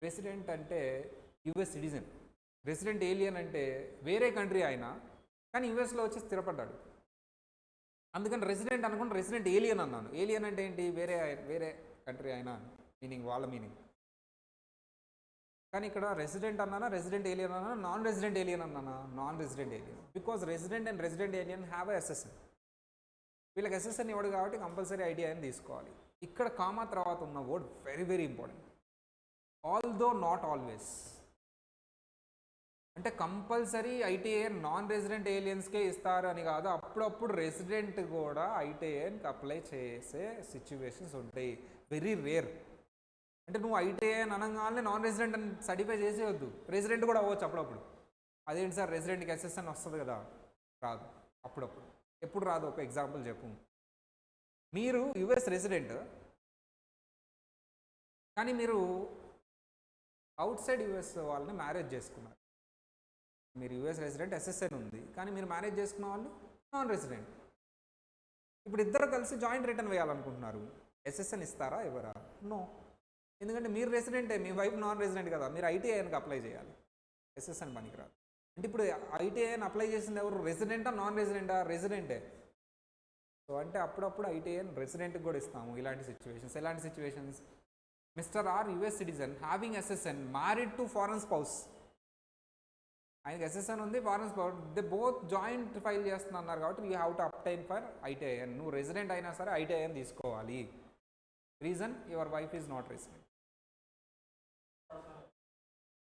రెసిడెంట్ అంటే యుఎస్ సిటిజన్, రెసిడెంట్ ఏలియన్ అంటే వేరే కంట్రీ ఆయన కానీ యూఎస్లో వచ్చి స్థిరపడ్డాడు. అందుకని రెసిడెంట్ అనుకుంటే రెసిడెంట్ ఏలియన్ అన్నాను. ఏలియన్ అంటే ఏంటి? వేరే కంట్రీ అయినా మీనింగ్, వాళ్ళ మీనింగ్. కానీ ఇక్కడ రెసిడెంట్ అన్నానా, రెసిడెంట్ ఏలియన్ అన్నా, నాన్ రెసిడెంట్ ఏలియన్ అన్నానా? Non resident alien. Because resident and resident alien have SSN. వీళ్ళకి ఎస్ఎస్ఎన్ ఇవ్వడు కాబట్టి కంపల్సరీ ఐటీఐని తీసుకోవాలి. ఇక్కడ కామా తర్వాత ఉన్న word very very important. Although not always అంటే కంపల్సరీ ఐటీఐ నాన్ రెసిడెంట్ ఏలియన్స్కే ఇస్తారు అని కాదు, అప్పుడప్పుడు రెసిడెంట్ కూడా ఐటీఐకి అప్లై చేసే సిచ్యువేషన్స్ ఉంటాయి. Very rare. అంటే నువ్వు ఐటీఐ అని అనగానే నాన్ రెసిడెంట్ అని సర్టిఫై చేసేయొద్దు, రెసిడెంట్ కూడా అవ్వచ్చు అప్పుడప్పుడు. అదేంటి సార్ రెసిడెంట్కి ఎస్ఎస్ఎన్ వస్తుంది కదా? రాదు అప్పుడప్పుడు. ఎప్పుడు రాదు? ఒక ఎగ్జాంపుల్ చెప్పు. మీరు యుఎస్ రెసిడెంట్ కానీ మీరు అవుట్ సైడ్ యుఎస్ వాళ్ళని మ్యారేజ్ చేసుకున్నారు. మీరు యుఎస్ రెసిడెంట్, ఎస్ఎస్ఎన్ ఉంది, కానీ మీరు మ్యారేజ్ చేసుకున్న వాళ్ళు నాన్ రెసిడెంట్. ఇప్పుడు ఇద్దరు కలిసి జాయింట్ రిటర్న్ వేయాలనుకుంటున్నారు. ఎస్ఎస్ఎన్ ఇస్తారా? ఎవరా? నో. ఎందుకంటే మీరు రెసిడెంటే, మీ వైఫ్ నాన్ రెసిడెంట్ కదా, మీరు ఐటీఐకి అప్లై చేయాలి. ఎస్ఎస్ఎన్ పనికిరాదు. అంటే ఇప్పుడు ఐటీఐని అప్లై చేసింది ఎవరు? రెసిడెంటా నాన్ రెసిడెంటా? రెసిడెంటే. సో అంటే అప్పుడప్పుడు ఐటీఐని రెసిడెంట్కి కూడా ఇస్తాము. ఇలాంటి సిచ్యువేషన్స్. ఎలాంటి situations? Mister R US citizen having SSN married to foreign spouse. ఆయనకి ఎస్ఎస్ఎన్ ఉంది, foreign spouse, they both joint file చేస్తున్నారు కాబట్టి you have to obtain for ITIN. నువ్వు రెసిడెంట్ అయినా సరే ఐటీఐఎన్ తీసుకోవాలి. Reason your wife is not resident.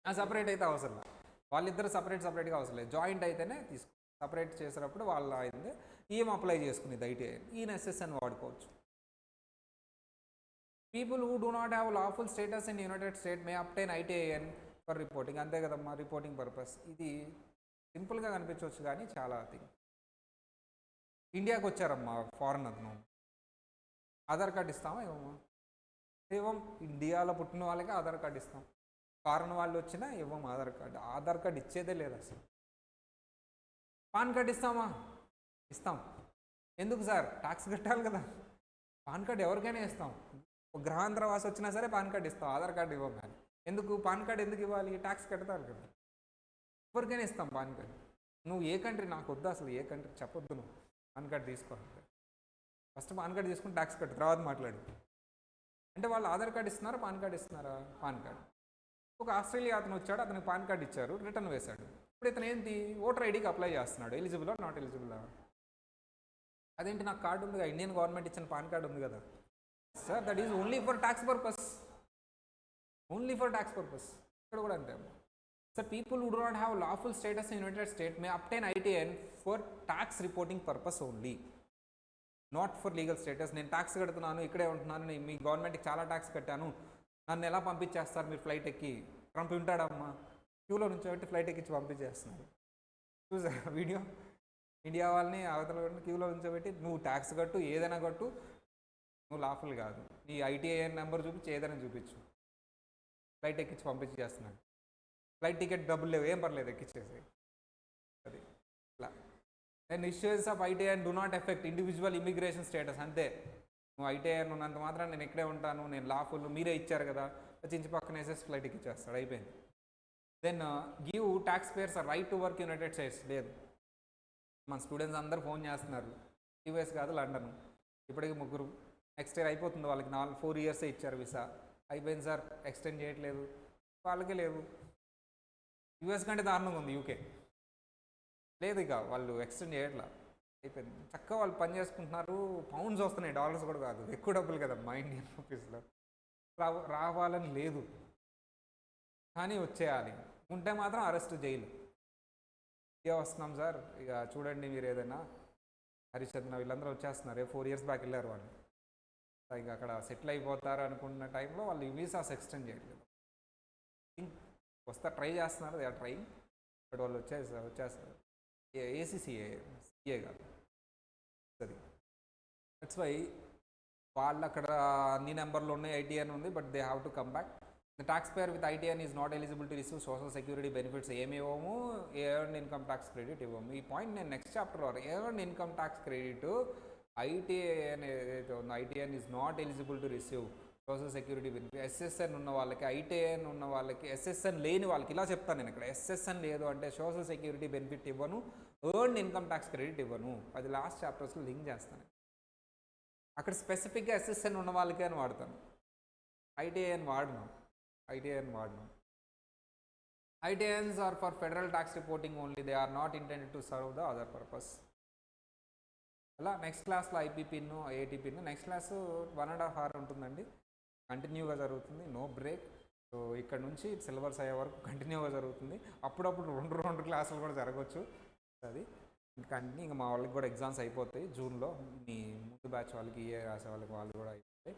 Separate అయితే అవసరం లేదు, వాళ్ళిద్దరు సపరేట్గా అవసరం లేదు, జాయింట్ అయితేనే తీసుకో. సపరేట్ చేసేటప్పుడు వాళ్ళ అయింది ఈమె అప్లై చేసుకునేది ఐటీఐ, ఈయన ఎస్ఎస్ఎన్ వాడుకోవచ్చు. People who do not have lawful status in United State may obtain ITIN for reporting. అంతే కదమ్మా, రిపోర్టింగ్ పర్పస్. ఇది సింపుల్గా కనిపించవచ్చు కానీ చాలా థింగ్. ఇండియాకి వచ్చారమ్మా ఫారెన్ అతను, ఆధార్ కార్డు ఇస్తామా? ఇవ్వమ్మా? ఇవ్వం. ఇండియాలో పుట్టిన వాళ్ళకి ఆధార్ కార్డు ఇస్తాం, ఫారెన్ వాళ్ళు వచ్చినా ఇవ్వం ఆధార్ కార్డు. ఆధార్ కార్డు ఇచ్చేదే లేదు అసలు. పాన్ కార్డు ఇస్తామా? ఇస్తాం. ఎందుకు సార్? ట్యాక్స్ కట్టాలి కదా. పాన్ కార్డు ఎవరికైనా ఇస్తాం. గ్రహాంతర వాసి వచ్చినా సరే పాన్ కార్డు ఇస్తాం, ఆధార్ కార్డు ఇవ్వం. కానీ ఎందుకు పాన్ కార్డు ఎందుకు ఇవ్వాలి? ట్యాక్స్ కడతారు కదా. ఎవరికైనా ఇస్తాం పాన్ కార్డు. నువ్వు ఏ కంట్రీ, నాకు వద్దు అసలు ఏ కంట్రీ చెప్పొద్దు, నువ్వు పాన్ కార్డు తీసుకోవాలి. ఫస్ట్ పాన్ కార్డు తీసుకుని ట్యాక్స్ కట్టు, తర్వాత మాట్లాడు. అంటే వాళ్ళు ఆధార్ కార్డు ఇస్తున్నారా, పాన్ కార్డు ఇస్తున్నారా? Pan card. ఒక ఆస్ట్రేలియా అతను వచ్చాడు, అతనికి పాన్ కార్డు ఇచ్చారు, రిటర్న్ వేశాడు. ఇప్పుడు ఇతను ఏంటి? ఓటర్ ఐడికి అప్లై చేస్తున్నాడు. ఎలిజిబులా నాట్ ఎలిజిబులా? అదేంటి, నాకు కార్డు ఉంది కదా, ఇండియన్ గవర్నమెంట్ ఇచ్చిన పాన్ కార్డు ఉంది కదా. Sir that is only for tax purpose, only for tax purpose. ఇక్కడ కూడా అంతే. Sir people who do not have lawful status in United State may obtain ITIN for tax reporting purpose only, not for legal status. నేను ట్యాక్స్ కడుతున్నాను, ఇక్కడే ఉంటున్నాను, నేను మీ గవర్నమెంట్కి చాలా ట్యాక్స్ కట్టాను, నన్ను ఎలా పంపించేస్తారు మీరు ఫ్లైట్ ఎక్కి? ట్రంప్ ఉంటాడమ్మా, క్యూలో నుంచోబెట్టి ఫ్లైట్ ఎక్కించి పంపించేస్తున్నారు. చూసా వీడియో? ఇండియా వాళ్ళని అవతల క్యూలో నుంచోబెట్టి నువ్వు ట్యాక్స్ కట్టు, ఏదైనా కట్టు, నువ్వు లాఫుల్ కాదు, నీ ఐటీఐఎన్ నెంబర్ చూపించి ఏదైనా చూపించు, ఫ్లైట్ ఎక్కించి పంపించేస్తున్నాడు. ఫ్లైట్ టికెట్ డబ్బులు లేవు, ఏం పర్లేదు ఎక్కించేసి. అది ఇట్లా. And issues of ITIN do not affect individual immigration status. అంతే, నువ్వు ఐటీఐఎన్ ఉన్నంత మాత్రం నేను ఇక్కడే ఉంటాను, నేను లాఫుల్, మీరే ఇచ్చారు కదా, చించి పక్కన వేసేసి ఫ్లైట్ ఎక్కిచ్చేస్తాడు, అయిపోయింది. Then give taxpayers right to work United States. లేదు, మన స్టూడెంట్స్ అందరూ ఫోన్ చేస్తున్నారు, యూఎస్ కాదు లండన్, ఇప్పటికి ముగ్గురు. నెక్స్ట్ ఇయర్ అయిపోతుంది వాళ్ళకి 4 ఇయర్సే ఇచ్చారు వీసా. అయిపోయింది సార్, ఎక్స్టెండ్ చేయట్లేదు, వాళ్ళకే లేవు. యూఎస్ కంటే దారుణంగా ఉంది యూకే. లేదు ఇక వాళ్ళు ఎక్స్టెండ్ చేయట్లా, అయిపోయింది. చక్కగా వాళ్ళు పని చేసుకుంటున్నారు, పౌండ్స్ వస్తున్నాయి, డాలర్స్ కూడా కాదు, ఎక్కువ డబ్బులు కదా మా ఇండియన్ రూపీస్లో. రావాలని లేదు, కానీ వచ్చేయాలి. ఉంటే మాత్రం అరెస్ట్, జైలు. ఇక వస్తున్నాం సార్, ఇక చూడండి మీరు ఏదైనా. హరిచంద్ర వీళ్ళందరూ వచ్చేస్తున్నారు, 4 ఇయర్స్ బ్యాక్ వెళ్ళారు వాళ్ళు. ఇక అక్కడ సెటిల్ అయిపోతారు అనుకున్న టైంలో వాళ్ళు వీసాస్ ఎక్స్టెండ్ చేయట్లేదు. వస్తా ట్రై చేస్తున్నారు, దే ఆర్ ట్రైయింగ్, బట్ వాళ్ళు వచ్చేస్తారు. ఏసీసీఏ, సిఏ కాదు సరే. దట్స్ వై వాళ్ళు అక్కడ అన్ని నెంబర్లు ఉన్నాయి, ఐటీఎన్ ఉంది, but they have to come back. The taxpayer with ITIN is not eligible to receive social security benefits. ఏమి ఇవ్వము, ఎర్న్డ్ ఇన్కమ్ ట్యాక్స్ క్రెడిట్ ఇవ్వము. ఈ పాయింట్ నేను నెక్స్ట్ చాప్టర్లో earned income tax credit ITIN ఏదైతే ఉందో, ITIN is not eligible to receive social security benefit. SSN ఉన్న వాళ్ళకి, ఐటీఎన్ ఉన్న వాళ్ళకి, ఎస్ఎస్ఎన్ లేని వాళ్ళకి, ఇలా చెప్తాను నేను ఇక్కడ. ఎస్ఎస్ఎన్ లేదు అంటే సోషల్ సెక్యూరిటీ బెనిఫిట్ ఇవ్వను, ఎర్న్డ్ ఇన్కమ్ ట్యాక్స్ క్రెడిట్ ఇవ్వను. అది లాస్ట్ చాప్టర్స్లో లింక్ చేస్తాను. అక్కడ స్పెసిఫిక్గా ఎస్ఎస్ఎన్ ఉన్న వాళ్ళకే అని వాడతాను, ఐటీఎన్ వాడను. ITINs are for federal tax reporting only, they are not intended to serve the other purpose. అలా నెక్స్ట్ క్లాస్లో IP PIN, AT PIN. Next class 1.5 hour ఉంటుందండి, కంటిన్యూగా జరుగుతుంది, నో బ్రేక్. సో ఇక్కడ నుంచి సిలబస్ అయ్యే వరకు కంటిన్యూగా జరుగుతుంది. అప్పుడప్పుడు 2 క్లాసులు కూడా జరగవచ్చు. అది కంటిన్యూ. ఇంకా మా వాళ్ళకి కూడా ఎగ్జామ్స్ అయిపోతాయి జూన్లో. మీ ముందు బ్యాచ్ వాళ్ళకి, ఈఏ రాసే వాళ్ళకి వాళ్ళు కూడా అయిపోతాయి.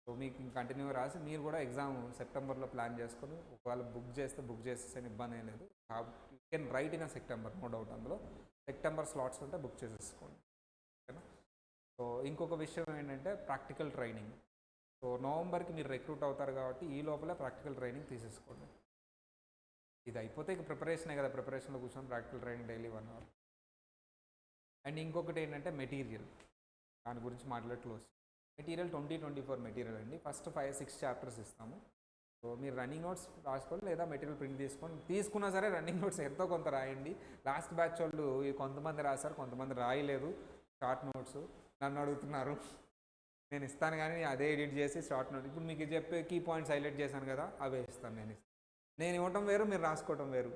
సో మీకు కంటిన్యూగా రాసి మీరు కూడా ఎగ్జామ్ సెప్టెంబర్లో ప్లాన్ చేసుకొని, ఒకవేళ బుక్ చేసేస్తే ఇబ్బంది ఏం లేదు. You can write in September, no doubt. అందులో సెప్టెంబర్ స్లాట్స్ ఉంటే బుక్ చేసేసుకోండి, ఓకేనా. సో ఇంకొక విషయం ఏంటంటే ప్రాక్టికల్ ట్రైనింగ్. సో నవంబర్కి మీరు రిక్రూట్ అవుతారు కాబట్టి ఈ లోపల ప్రాక్టికల్ ట్రైనింగ్ తీసేసుకోండి. ఇది అయిపోతే ఇక ప్రిపరేషనే కదా, ప్రిపరేషన్లో కూర్చొని practical training daily 1 hour. And ఇంకొకటి ఏంటంటే మెటీరియల్, దాని గురించి మాట్లాడట్లేదు. మెటీరియల్ 2024 మెటీరియల్ అండి. ఫస్ట్ 5-6 చాప్టర్స్ ఇస్తాము. సో మీరు రన్నింగ్ నోట్స్ రాసుకోండి, లేదా మెటీరియల్ ప్రింట్ తీసుకున్నా సరే రన్నింగ్ నోట్స్ ఎంతో కొంత రాయండి. లాస్ట్ బ్యాచ్ వాళ్ళు కొంతమంది రాశారు, కొంతమంది రాయలేదు షార్ట్ నోట్స్. నన్ను అడుగుతున్నారు, నేను ఇస్తాను కానీ అదే ఎడిట్ చేసి షార్ట్ నోట్. ఇప్పుడు మీకు చెప్పే కీ పాయింట్స్ హైలైట్ చేశాను కదా, అవే ఇస్తాను. నేను ఇవ్వటం వేరు, మీరు రాసుకోవటం వేరు,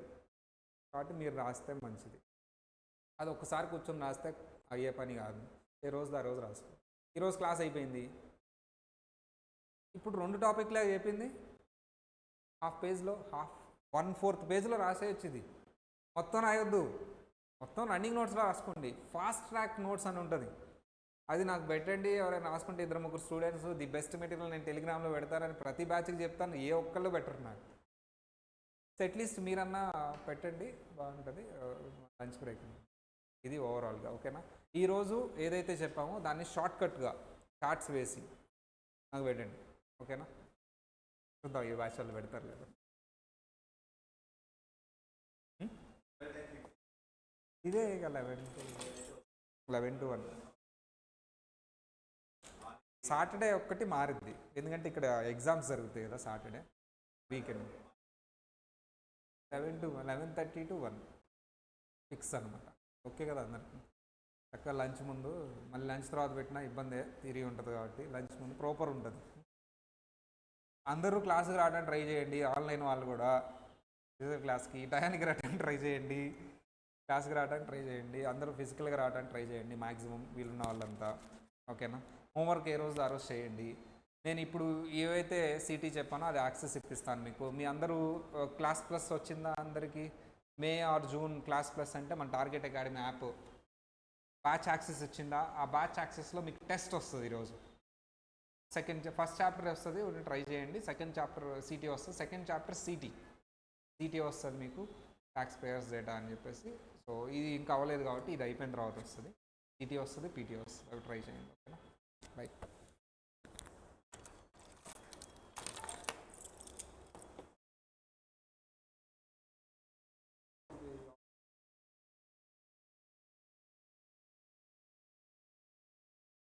కాబట్టి మీరు రాస్తే మంచిది. అది ఒక్కసారి కూర్చొని రాస్తే అయ్యే పని కాదు. ఏ రోజు ఆ రోజు రాసుకో. ఈరోజు క్లాస్ అయిపోయింది, ఇప్పుడు 2 టాపిక్లే అయిపోయింది. హాఫ్ పేజ్లో 1/4 పేజ్లో రాసేయచ్చు. ఇది మొత్తం రాయొద్దు, మొత్తం రన్నింగ్ నోట్స్లో రాసుకోండి. ఫాస్ట్ ట్రాక్ నోట్స్ అని ఉంటుంది, అది నాకు పెట్టండి. ఎవరైనా రాసుకుంటే 2-3 స్టూడెంట్స్ ది బెస్ట్ మెటీరియల్ నేను టెలిగ్రామ్లో పెడతారని ప్రతి బ్యాచ్కి చెప్తాను, ఏ ఒక్కళ్ళు బెటర్ నాకు. సో అట్లీస్ట్ మీరన్నా పెట్టండి, బాగుంటుంది. లంచ్ బ్రేక్ ఇది ఓవరాల్గా, ఓకేనా. ఈరోజు ఏదైతే చెప్పామో దాన్ని షార్ట్కట్గా చార్ట్స్ వేసి నాకు పెట్టండి, ఓకేనా. చూద్దాం ఈ బ్యాచ్ వాళ్ళు పెడతారు లేదా. ఇదే ఇక 11 to 1. సాటర్డే ఒక్కటి మారిద్ది, ఎందుకంటే ఇక్కడ ఎగ్జామ్స్ జరుగుతాయి కదా సాటర్డే వీకెండ్. 11:30 to 1 ఫిక్స్ అనమాట, ఓకే కదా అందరికి. చక్కగా లంచ్ ముందు, మళ్ళీ లంచ్ తర్వాత పెట్టినా ఇబ్బందే, తిరిగి ఉంటుంది కాబట్టి లంచ్ ముందు ప్రాపర్ ఉంటుంది. అందరూ క్లాసుకి రావడానికి ట్రై చేయండి, ఆన్లైన్ వాళ్ళు కూడా క్లాస్కి టయానికి రావడానికి ట్రై చేయండి, క్లాస్కి రావడానికి ట్రై చేయండి. అందరూ ఫిజికల్గా రావడానికి ట్రై చేయండి మ్యాక్సిమం వీళ్ళున్న వాళ్ళంతా, ఓకేనా. హోంవర్క్ ఏ రోజు ఆ రోజు చేయండి. నేను ఇప్పుడు ఏవైతే సిటీ చెప్పానో అది యాక్సెస్ ఇప్పిస్తాను మీకు. మీ అందరూ క్లాస్ ప్లస్ వచ్చిందా అందరికీ? మే ఆర్ జూన్ క్లాస్ ప్లస్ అంటే మన target academy app batch access వచ్చిందా? ఆ బ్యాచ్ యాక్సెస్లో మీకు టెస్ట్ వస్తుంది ఈరోజు. ఫస్ట్ చాప్టర్ వస్తుంది, ట్రై చేయండి. సెకండ్ చాప్టర్ సిటీ వస్తుంది, సెకండ్ చాప్టర్ సిటీ వస్తుంది మీకు, ట్యాక్స్ పేయర్స్ డేటా అని చెప్పేసి. సో ఇది ఇంకా అవ్వలేదు కాబట్టి ఇది అయిపోయిన తర్వాత వస్తుంది. సిటీ వస్తుంది, పీటీ వస్తుంది, అవి ట్రై చేయండి, ఓకేనా. బై.